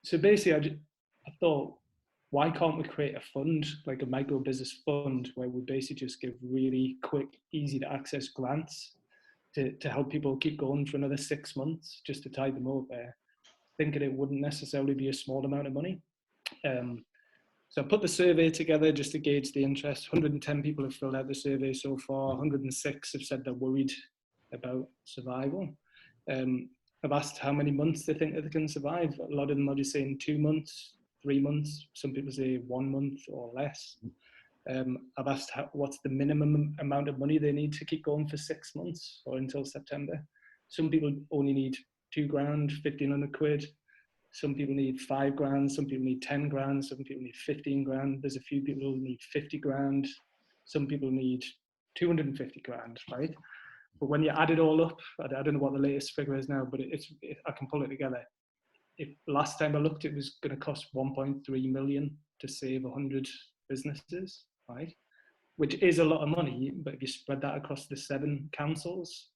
So basically, I thought, why can't we create a fund, like a micro business fund, where we basically just give really quick, easy to access grants to help people keep going for another 6 months, just to tide them over, thinking it wouldn't necessarily be a small amount of money. So I put the survey together just to gauge the interest. 110 people have filled out the survey so far. 106 have said they're worried about survival. I've asked how many months they think that they can survive. A lot of them are just saying 2 months, 3 months. Some people say 1 month or less. I've asked what's the minimum amount of money they need to keep going for 6 months or until September. Some people only need 2 grand, 1,500 quid. Some people need 5 grand, some people need 10 grand, some people need 15 grand. There's a few people who need 50 grand. Some people need 250 grand, right? But when you add it all up, I don't know what the latest figure is now, but I can pull it together. Last time I looked, it was going to cost 1.3 million to save 100 businesses, right? Which is a lot of money, but if you spread that across the 7 councils,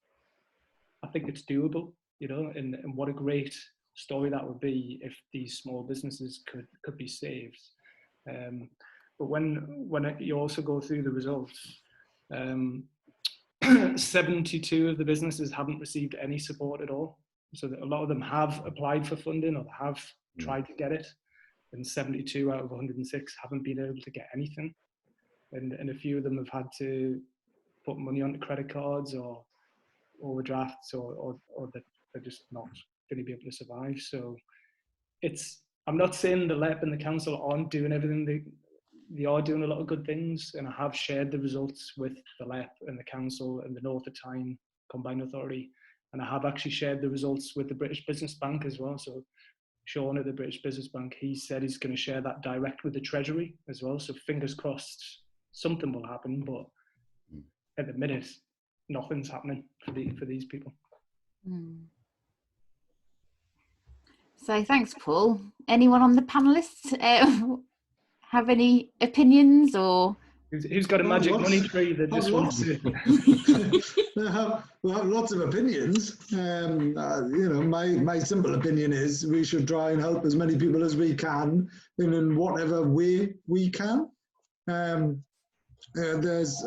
I think it's doable, you know, and what a great story that would be if these small businesses could be saved. But when you also go through the results, 72 of the businesses haven't received any support at all. So a lot of them have applied for funding or have tried to get it, and 72 out of 106 haven't been able to get anything. And a few of them have had to put money onto credit cards or overdrafts, or they're just not going to be able to survive. So I'm not saying the LEP and the council aren't doing everything. They are doing a lot of good things, and I have shared the results with the LEP and the council and the North Tyne Combined Authority, and I have actually shared the results with the British Business Bank as well. So Sean at the British Business Bank, he said he's going to share that direct with the Treasury as well. So fingers crossed something will happen, but at the minute, nothing's happening for these people. So thanks, Paul. Anyone on the panelists have any opinions, or who's got a magic money tree that just wants to? we have lots of opinions. You know, my simple opinion is we should try and help as many people as we can in whatever way we can. There's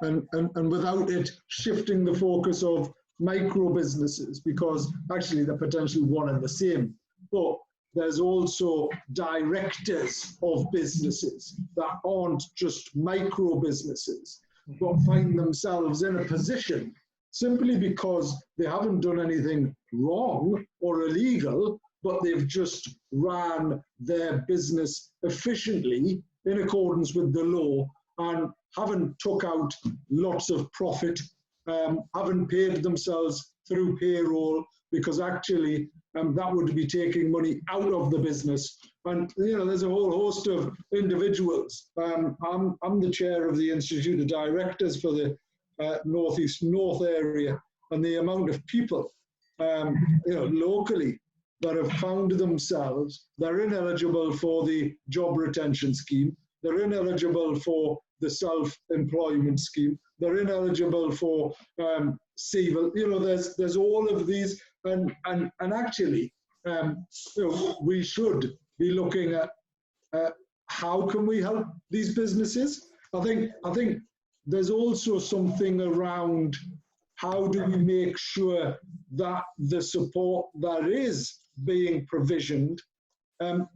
and without it shifting the focus of micro businesses, because actually they're potentially one and the same. But there's also directors of businesses that aren't just micro businesses, but find themselves in a position simply because they haven't done anything wrong or illegal, but they've just ran their business efficiently in accordance with the law and haven't took out lots of profit, haven't paid themselves through payroll, because actually that would be taking money out of the business. And you know, there's a whole host of individuals. I'm the chair of the Institute of Directors for the North East North area, and the amount of people you know, locally that have found themselves, they're ineligible for the job retention scheme, they're ineligible for the self-employment scheme, they're ineligible for civil, you know, there's all of these, and actually, you know, we should be looking at how can we help these businesses. I think there's also something around how do we make sure that the support that is being provisioned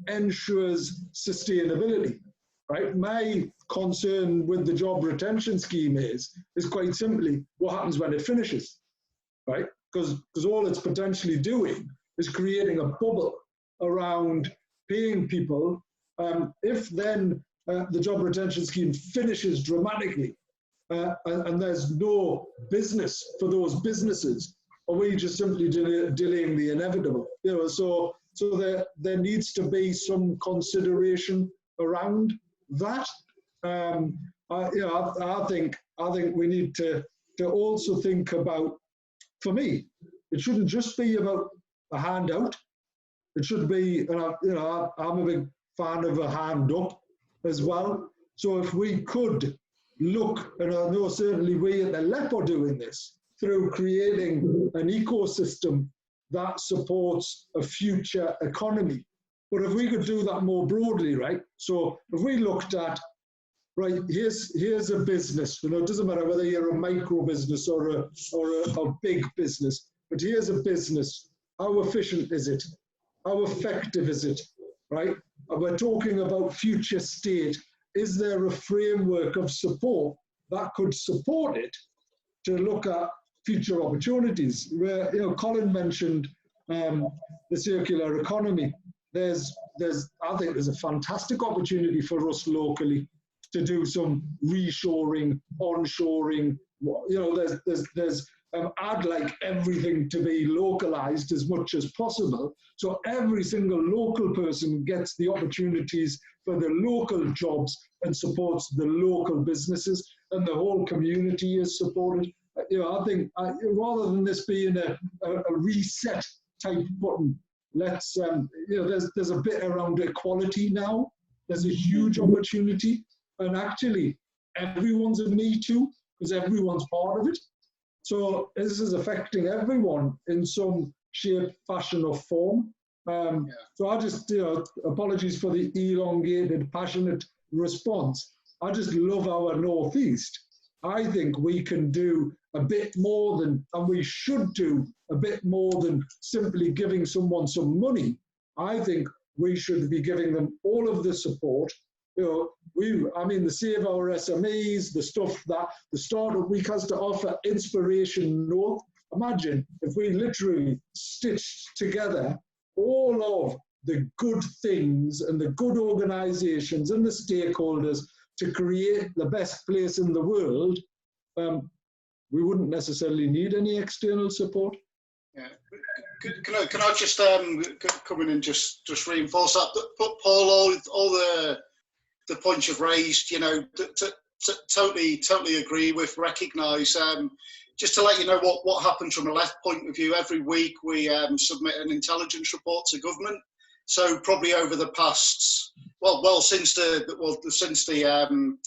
ensures sustainability, right? My concern with the job retention scheme is quite simply what happens when it finishes, right? Because all it's potentially doing is creating a bubble around paying people. If then the job retention scheme finishes dramatically and there's no business for those businesses, are we just simply delaying the inevitable? You know, so there needs to be some consideration around that. I think we need to also think about, for me, it shouldn't just be about a handout. It should be, and I'm a big fan of a hand up as well. So if we could look, and I know certainly we at the LEP are doing this, through creating an ecosystem that supports a future economy. But if we could do that more broadly, right? So if we looked at, right, here's a business, you know, it doesn't matter whether you're a micro business or a big business, but here's a business. How efficient is it? How effective is it, right? And we're talking about future state. Is there a framework of support that could support it to look at future opportunities? Where, you know, Colin mentioned the circular economy. I think there's a fantastic opportunity for us locally to do some reshoring, onshoring. You know, I'd like everything to be localized as much as possible, so every single local person gets the opportunities for the local jobs and supports the local businesses, and the whole community is supported. You know, I think rather than this being a reset type button, let's you know, there's a bit around equality now. There's a huge opportunity, and actually everyone's a Me Too because everyone's part of it. So this is affecting everyone in some shape, fashion, or form. So I just, you know, apologies for the elongated, passionate response. I just love our North East. I think we can do a bit more than, and we should do a bit more than simply giving someone some money. I think we should be giving them all of the support. You know, the Save Our SMEs, the stuff that the Startup Week has to offer, Inspiration North. Imagine if we literally stitched together all of the good things and the good organizations and the stakeholders to create the best place in the world. We wouldn't necessarily need any external support. Yeah. Can I just come in and just reinforce that? Paul, all the points you've raised, you know, totally agree with, recognise. Just to let you know what happens from a left point of view, every week we submit an intelligence report to government. So probably over the past, since the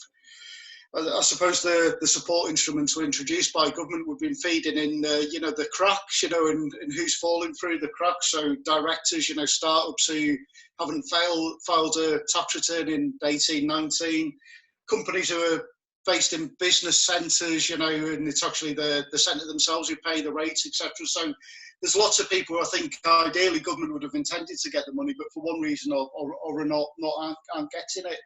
I suppose the support instruments were introduced by government, we've been feeding in, the cracks, and who's falling through the cracks. So directors, startups who haven't filed a tax return in 18, 19, companies who are based in business centres, and it's actually the centre themselves who pay the rates, etc. So there's lots of people who I think ideally government would have intended to get the money, but for one reason or not aren't getting it.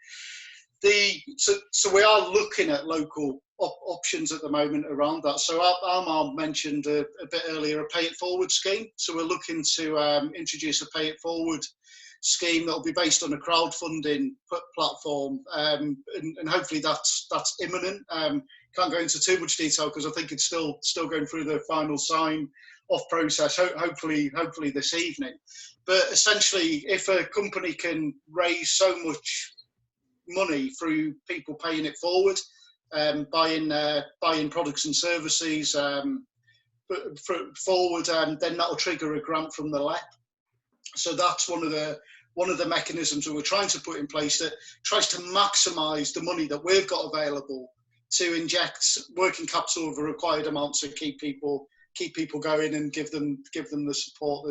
So we are looking at local options at the moment around that. So Ammar mentioned a bit earlier a pay it forward scheme. So we're looking to introduce a pay it forward scheme that will be based on a crowdfunding platform, and hopefully that's imminent. Can't go into too much detail because I think it's still going through the final sign off process. Hopefully this evening. But essentially, if a company can raise so much money through people paying it forward, buying products and services forward, then that'll trigger a grant from the LEP. So that's one of the mechanisms that we're trying to put in place that tries to maximise the money that we've got available to inject working capital of a required amount to keep people going and give them the support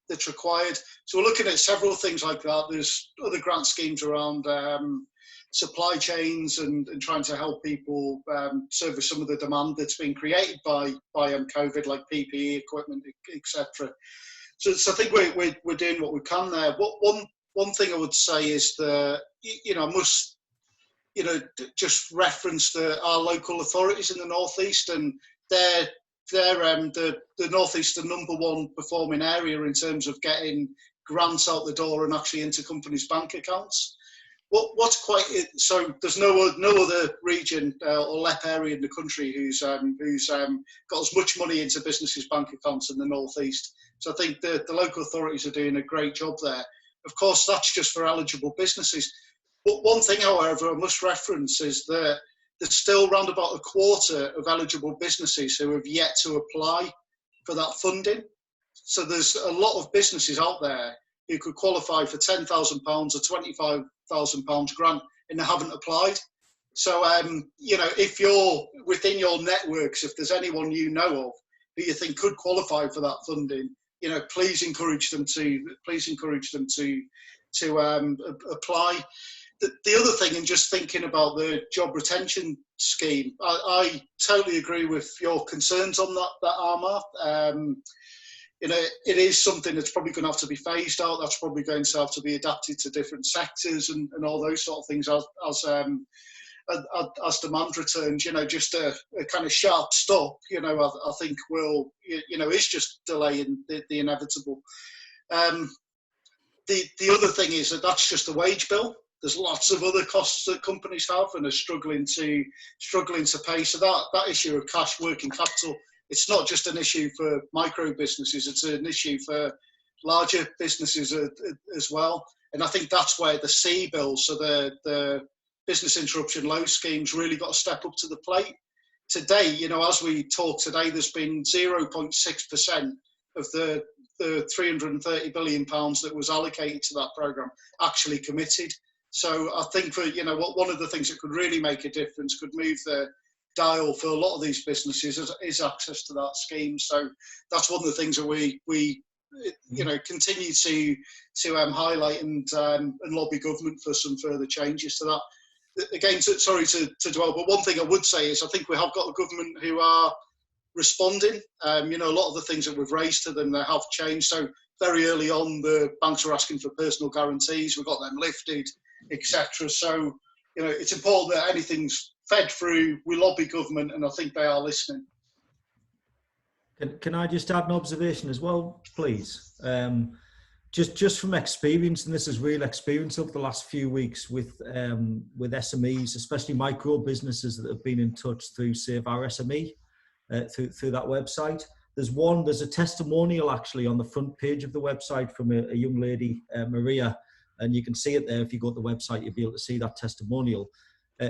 that's required. So we're looking at several things like that. There's other grant schemes around supply chains and trying to help people service some of the demand that's been created by COVID, like PPE equipment, etc. So I think we're doing what we can there. One thing I would say is that, you know, I must, you know, just reference our local authorities in the North East, and the North East, the #1 performing area in terms of getting grants out the door and actually into companies' bank accounts. What's quite so there's no other region or LEP area in the country who's got as much money into businesses' bank accounts in the North East. So I think the local authorities are doing a great job there. Of course, that's just for eligible businesses. But one thing, however, I must reference is that there's still around about a quarter of eligible businesses who have yet to apply for that funding. So there's a lot of businesses out there who could qualify for £10,000 or £25,000 grant and they haven't applied. So, you know, if you're within your networks, if there's anyone you know of who you think could qualify for that funding, you know, please encourage them to apply. The other thing, and just thinking about the job retention scheme, I totally agree with your concerns on that Ammar. You know, it is something that's probably going to have to be phased out. That's probably going to have to be adapted to different sectors and all those sort of things as demand returns. You know, just a kind of sharp stop, you know, I think will, you know, is just delaying the inevitable. The other thing is that's just a wage bill. There's lots of other costs that companies have and are struggling to pay. So that issue of cash working capital, it's not just an issue for micro businesses, it's an issue for larger businesses as well. And I think that's where the C bill, so the business interruption loan schemes, really got to step up to the plate. Today, you know, as we talk today, there's been 0.6% of the £330 billion that was allocated to that programme actually committed. So I think for, you know, one of the things that could really make a difference, could move the dial for a lot of these businesses is access to that scheme. So that's one of the things that we you know, continue to highlight and lobby government for some further changes to that. Again, sorry to dwell, but one thing I would say is I think we have got a government who are responding. You know, a lot of the things that we've raised to them, they have changed. So very early on, the banks were asking for personal guarantees. We got them lifted, etc. So, you know, it's important that anything's fed through. We lobby government, and I think they are listening. Can I just add an observation as well, please? Just from experience, and this is real experience over the last few weeks with SMEs, especially micro businesses that have been in touch through Save Our SME, through that website. There's a testimonial actually on the front page of the website from a young lady, Maria, and you can see it there. If you go to the website, you'll be able to see that testimonial.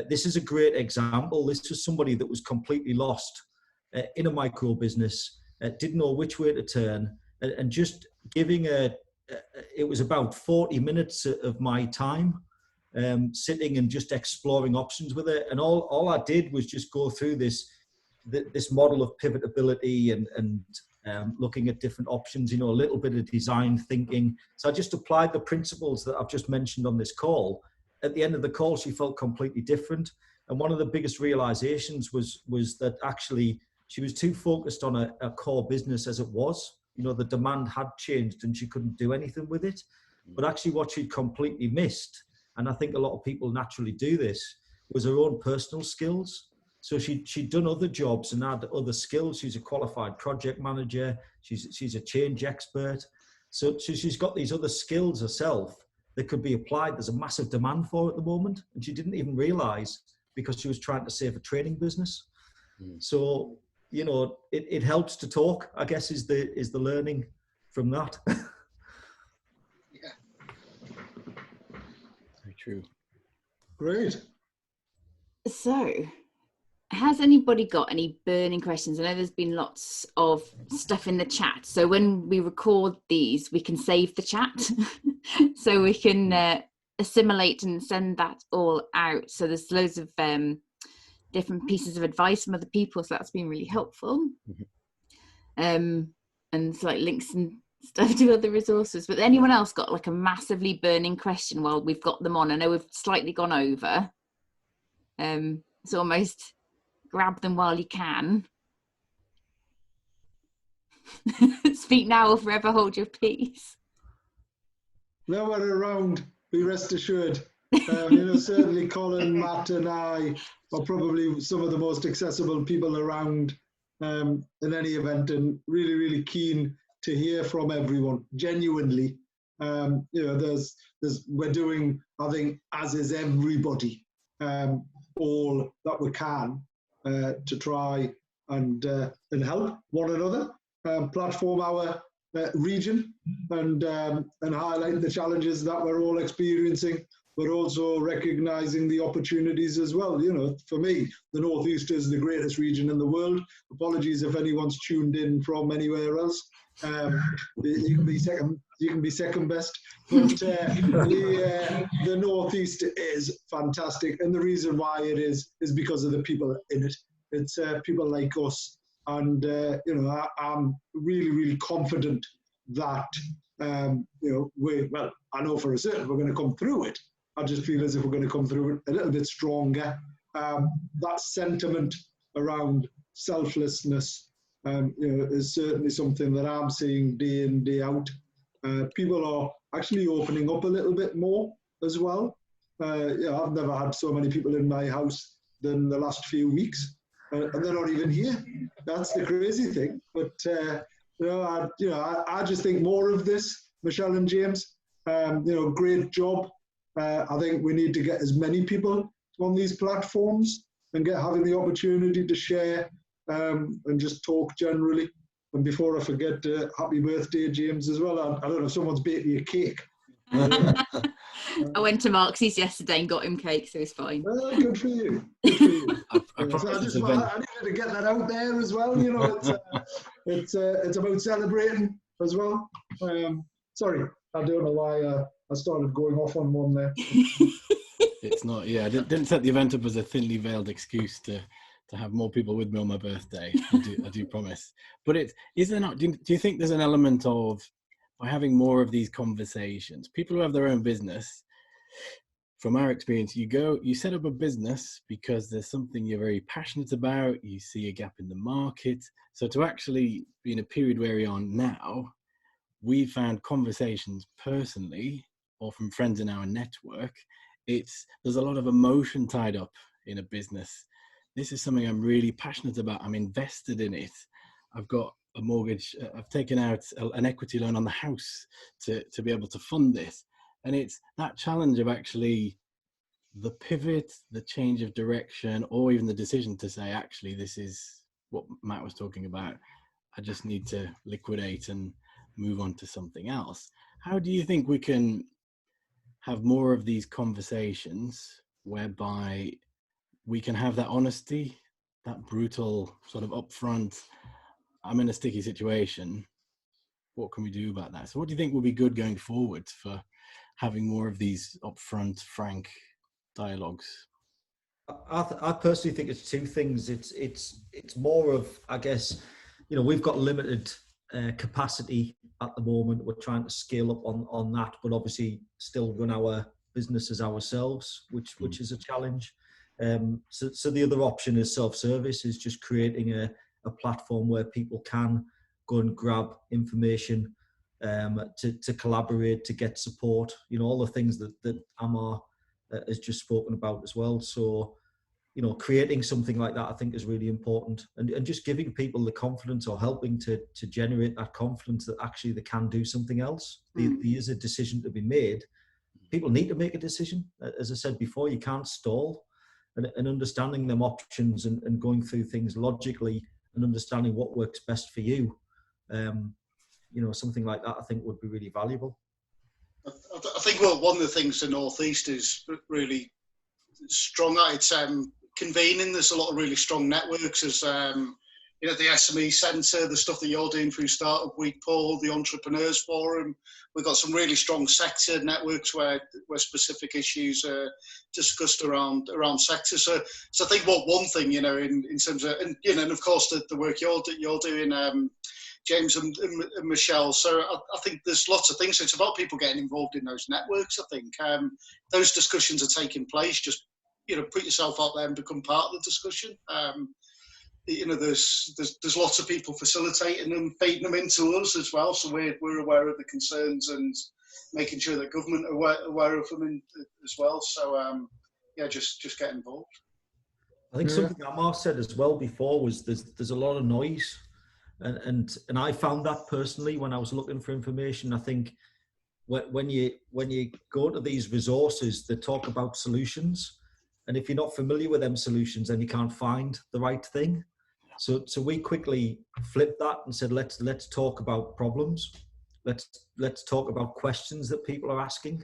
This is a great example. This was somebody that was completely lost in a micro business, didn't know which way to turn, and just giving it was about 40 minutes of my time sitting and just exploring options with it. And all I did was just go through this model of pivotability and looking at different options, you know, a little bit of design thinking. So I just applied the principles that I've just mentioned on this call. At the end of the call, she felt completely different. And one of the biggest realizations was that actually she was too focused on a core business as it was. You know, the demand had changed and she couldn't do anything with it. But actually what she'd completely missed, and I think a lot of people naturally do this, was her own personal skills. So she'd done other jobs and had other skills. She's a qualified project manager. She's a change expert. So she's got these other skills herself that could be applied. There's a massive demand for at the moment. And she didn't even realize because she was trying to save a training business. So, you know, it helps to talk, I guess, is the learning from that. Yeah. Very true. Great. So, has anybody got any burning questions? I know there's been lots of stuff in the chat. So when we record these, we can save the chat. So we can assimilate and send that all out. So there's loads of different pieces of advice from other people. So that's been really helpful. And it's like links and stuff to other resources. But anyone else got like a massively burning question while we've got them on? I know we've slightly gone over. It's almost grab them while you can. Speak now or forever hold your peace. Now we're around, be rest assured. Certainly Colin, Matt and I are probably some of the most accessible people around in any event, and really, really keen to hear from everyone, genuinely. We're doing, I think, as is everybody, all that we can to try and help one another, platform our region, and highlight the challenges that we're all experiencing, but also recognizing the opportunities as well. For me, the North East is the greatest region in the world. Apologies if anyone's tuned in from anywhere else. You can be second best, but the North East is fantastic, and the reason why it is because of the people in it. It's people like us, and I'm really, really confident that I know for a certain we're going to come through it. I just feel as if we're going to come through it a little bit stronger. That sentiment around selflessness is certainly something that I'm seeing day in, day out. People are actually opening up a little bit more as well. I've never had so many people in my house than the last few weeks, and they're not even here. That's the crazy thing. But I just think more of this, Michelle and James. Great job. I think we need to get as many people on these platforms and having the opportunity to share and just talk generally. And before I forget, happy birthday, James, as well. I don't know if someone's baked you a cake. I went to Marksy's yesterday and got him cake, so it's fine. Well, good for you. Good for you. I I needed to get that out there as well. It's about celebrating as well. Sorry, I don't know why I started going off on one there. It's not. Yeah, I didn't set the event up as a thinly veiled excuse to have more people with me on my birthday. I do promise. But is there not? Do you think there's an element of, by having more of these conversations, people who have their own business, from our experience, you set up a business because there's something you're very passionate about, you see a gap in the market. So to actually be in a period where we are now, we found conversations personally or from friends in our network, there's a lot of emotion tied up in a business. This is something I'm really passionate about. I'm invested in it. I've got a mortgage. I've taken out an equity loan on the house to be able to fund this. And it's that challenge of actually the pivot, the change of direction, or even the decision to say, actually, this is what Matt was talking about. I just need to liquidate and move on to something else. How do you think we can have more of these conversations whereby we can have that honesty, that brutal sort of upfront, I'm in a sticky situation, what can we do about that? So what do you think will be good going forward for having more of these upfront, frank dialogues? I personally think it's two things. It's more of, I guess, we've got limited capacity at the moment. We're trying to scale up on that, but obviously still run our businesses ourselves, which is a challenge. So the other option is self-service, is just creating a platform where people can go and grab information, to collaborate, to get support, all the things that Ammar has just spoken about as well. So, creating something like that, I think, is really important, and just giving people the confidence, or helping to generate that confidence that actually they can do something else. There is a decision to be made. People need to make a decision. As I said before, you can't stall, and understanding them options and going through things logically and understanding what works best for you. Something like that, I think, would be really valuable. I think one of the things the North East is really strong at, it's convening. There's a lot of really strong networks. As the SME Centre, the stuff that you're doing through Startup Week, Paul, the Entrepreneurs Forum. We've got some really strong sector networks where specific issues are discussed around sectors. So I think one thing, in terms of, and of course the work you're doing, James and Michelle. So I think there's lots of things. So it's about people getting involved in those networks. I think those discussions are taking place. Just put yourself out there and become part of the discussion. you know, there's lots of people facilitating them, feeding them into us as well. So we're aware of the concerns and making sure that government are aware of them as well. So yeah, just get involved. I think something Ammar said as well before was there's a lot of noise, and I found that personally when I was looking for information. I think when you go to these resources that talk about solutions, and if you're not familiar with them solutions, then you can't find the right thing. So we quickly flipped that and said, let's talk about problems. Let's talk about questions that people are asking.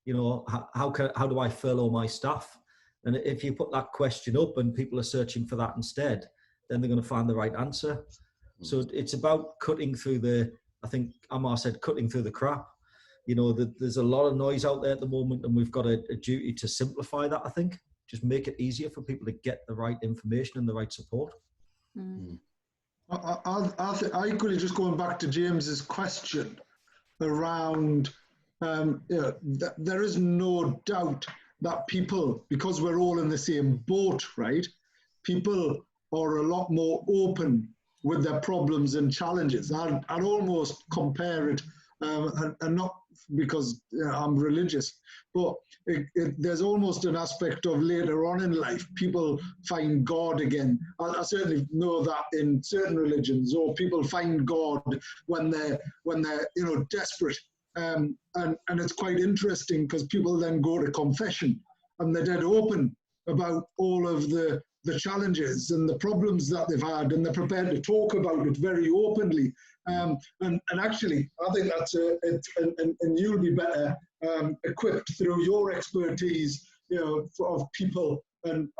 You know, how do I furlough my staff? And if you put that question up and people are searching for that instead, then they're going to find the right answer. So it's about cutting through I think Ammar said, cutting through the crap. You know, there's a lot of noise out there at the moment, and we've got a duty to simplify that, I think. Just make it easier for people to get the right information and the right support. I equally, just going back to James's question around, there is no doubt that people, because we're all in the same boat, right? People are a lot more open with their problems and challenges. I'd almost compare it, and not because I'm religious, but there's almost an aspect of later on in life, people find God again. I certainly know that in certain religions, or people find God when they're desperate. And it's quite interesting because people then go to confession and they're dead open about all of the challenges and the problems that they've had, and they're prepared to talk about it very openly. And actually, I think that's and you'll be better equipped through your expertise, of people and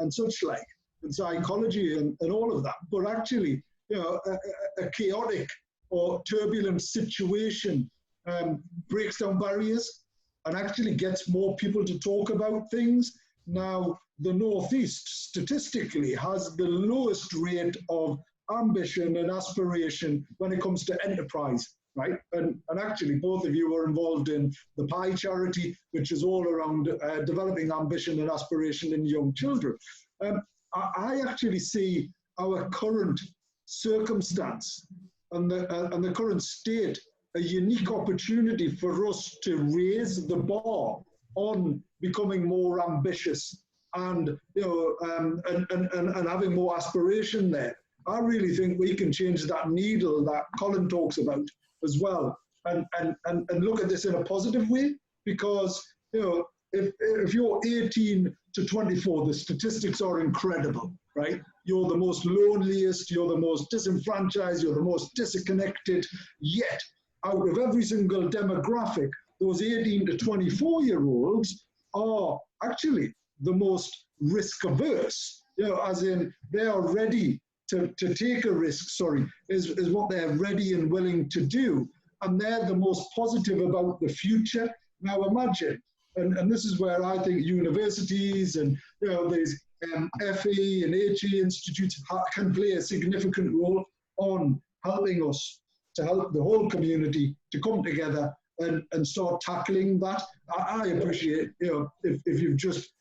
such like, and psychology and all of that. But actually, a chaotic or turbulent situation breaks down barriers and actually gets more people to talk about things. Now, the North East statistically has the lowest rate of ambition and aspiration when it comes to enterprise, right? And actually, both of you are involved in the PI charity, which is all around developing ambition and aspiration in young children. I actually see our current circumstance and the current state a unique opportunity for us to raise the bar on becoming more ambitious and and having more aspiration there. I really think we can change that needle that Colin talks about as well, and look at this in a positive way, because if you're 18 to 24, the statistics are incredible, right? You're the most loneliest, you're the most disenfranchised, you're the most disconnected, yet out of every single demographic, those 18 to 24-year-olds are actually the most risk averse, as in they are ready to take a risk, is what they're ready and willing to do. And they're the most positive about the future. Now imagine, and this is where I think universities and these FE and HE institutes can play a significant role on helping us to help the whole community to come together and start tackling that. I appreciate, if you've just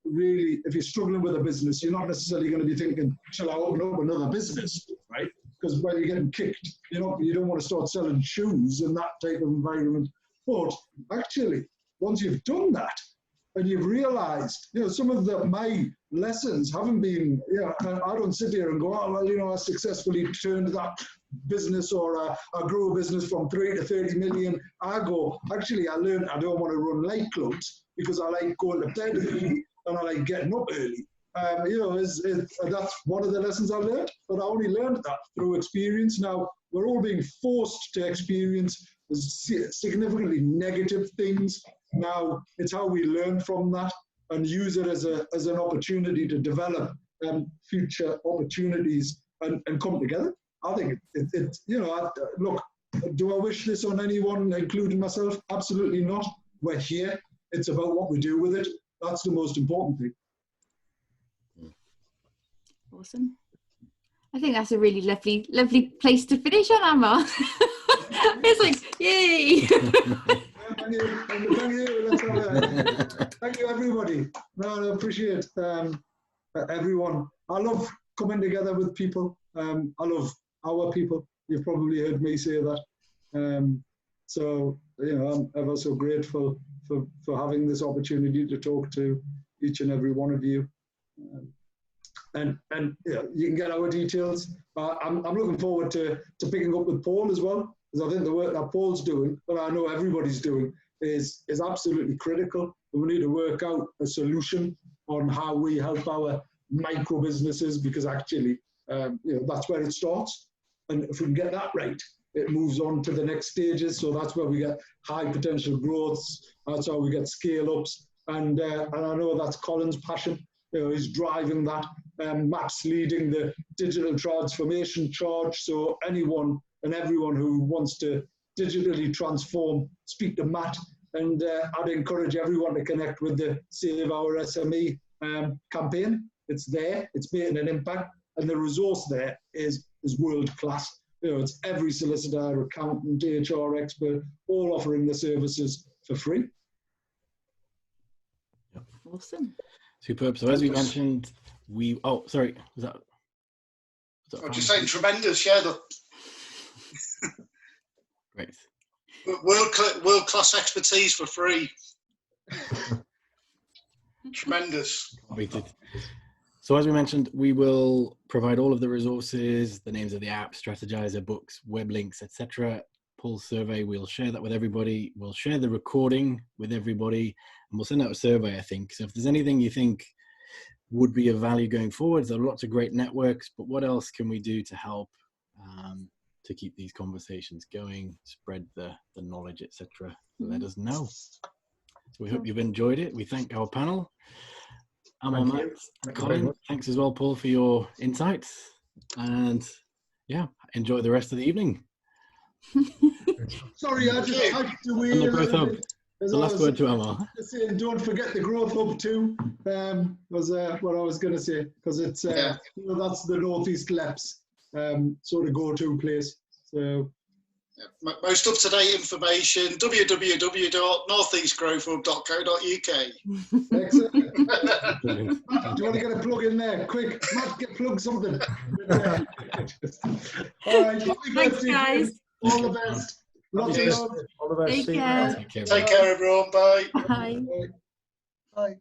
really, if you're struggling with a business, you're not necessarily going to be thinking, shall I open up another business, right? Because when you're getting kicked, you don't want to start selling shoes in that type of environment. But actually, once you've done that, and you've realized, some of my lessons haven't been, I don't sit here and go, I successfully turned that business, or I grew a business from 3 to 30 million. I go, actually, I learned I don't want to run nightclubs because I like going to bed early and I like getting up early. That's one of the lessons I learned, but I only learned that through experience. Now, we're all being forced to experience significantly negative things. Now, it's how we learn from that and use it as an opportunity to develop future opportunities and come together. I think look, do I wish this on anyone, including myself? Absolutely not. We're here. It's about what we do with it. That's the most important thing. Awesome. I think that's a really lovely place to finish on, Ammar. It's like, yay. Thank you, everybody. No, I appreciate everyone. I love coming together with people. I love our people. You've probably heard me say that. So, you know, I'm ever so grateful for having this opportunity to talk to each and every one of you. And you know, you can get our details. I'm looking forward to picking up with Paul as well, because I think the work that Paul's doing, but I know everybody's doing, is absolutely critical. And we need to work out a solution on how we help our micro businesses, because actually, you know, that's where it starts. And if we can get that right, it moves on to the next stages. So that's where we get high potential growths. That's how we get scale ups. And I know that's Colin's passion. You know, he's driving that. Matt's leading the digital transformation charge. So anyone and everyone who wants to digitally transform, speak to Matt. And I'd encourage everyone to connect with the Save Our SME campaign. It's there. It's making an impact. And the resource there is world class. You know, it's every solicitor, accountant, HR expert, all offering the services for free. Yep. Awesome. Superb. So as we mentioned, sorry, was that I'm just saying tremendous, yeah. Great. World class expertise for free. Tremendous. So as we mentioned, we will provide all of the resources, the names of the apps, strategizer, books, web links, etc. Paul's survey, we'll share that with everybody. We'll share the recording with everybody, and we'll send out a survey, I think. So if there's anything you think would be of value going forward, there are lots of great networks, but what else can we do to help to keep these conversations going, spread the knowledge, etc. Let us know. So we hope you've enjoyed it. We thank our panel. Ammar, Matt, Colin, thanks as well, Paul, for your insights. And yeah, enjoy the rest of the evening. Sorry, I just had to wait. And the growth hub. The last word to Ammar. Saying, don't forget the growth hub too. Was what I was going to say, because it's you know, that's the North East LEP's sort of go-to place. So most up-to-date information, www.northeastgrowthhub.co.uk. Excellent. Matt, do you want to get a plug in there? Quick, Matt, plug something. All right. Thanks, guys. All the best. Lots of love. All the best. Take care. Take care, everyone. Bye. Bye. Bye.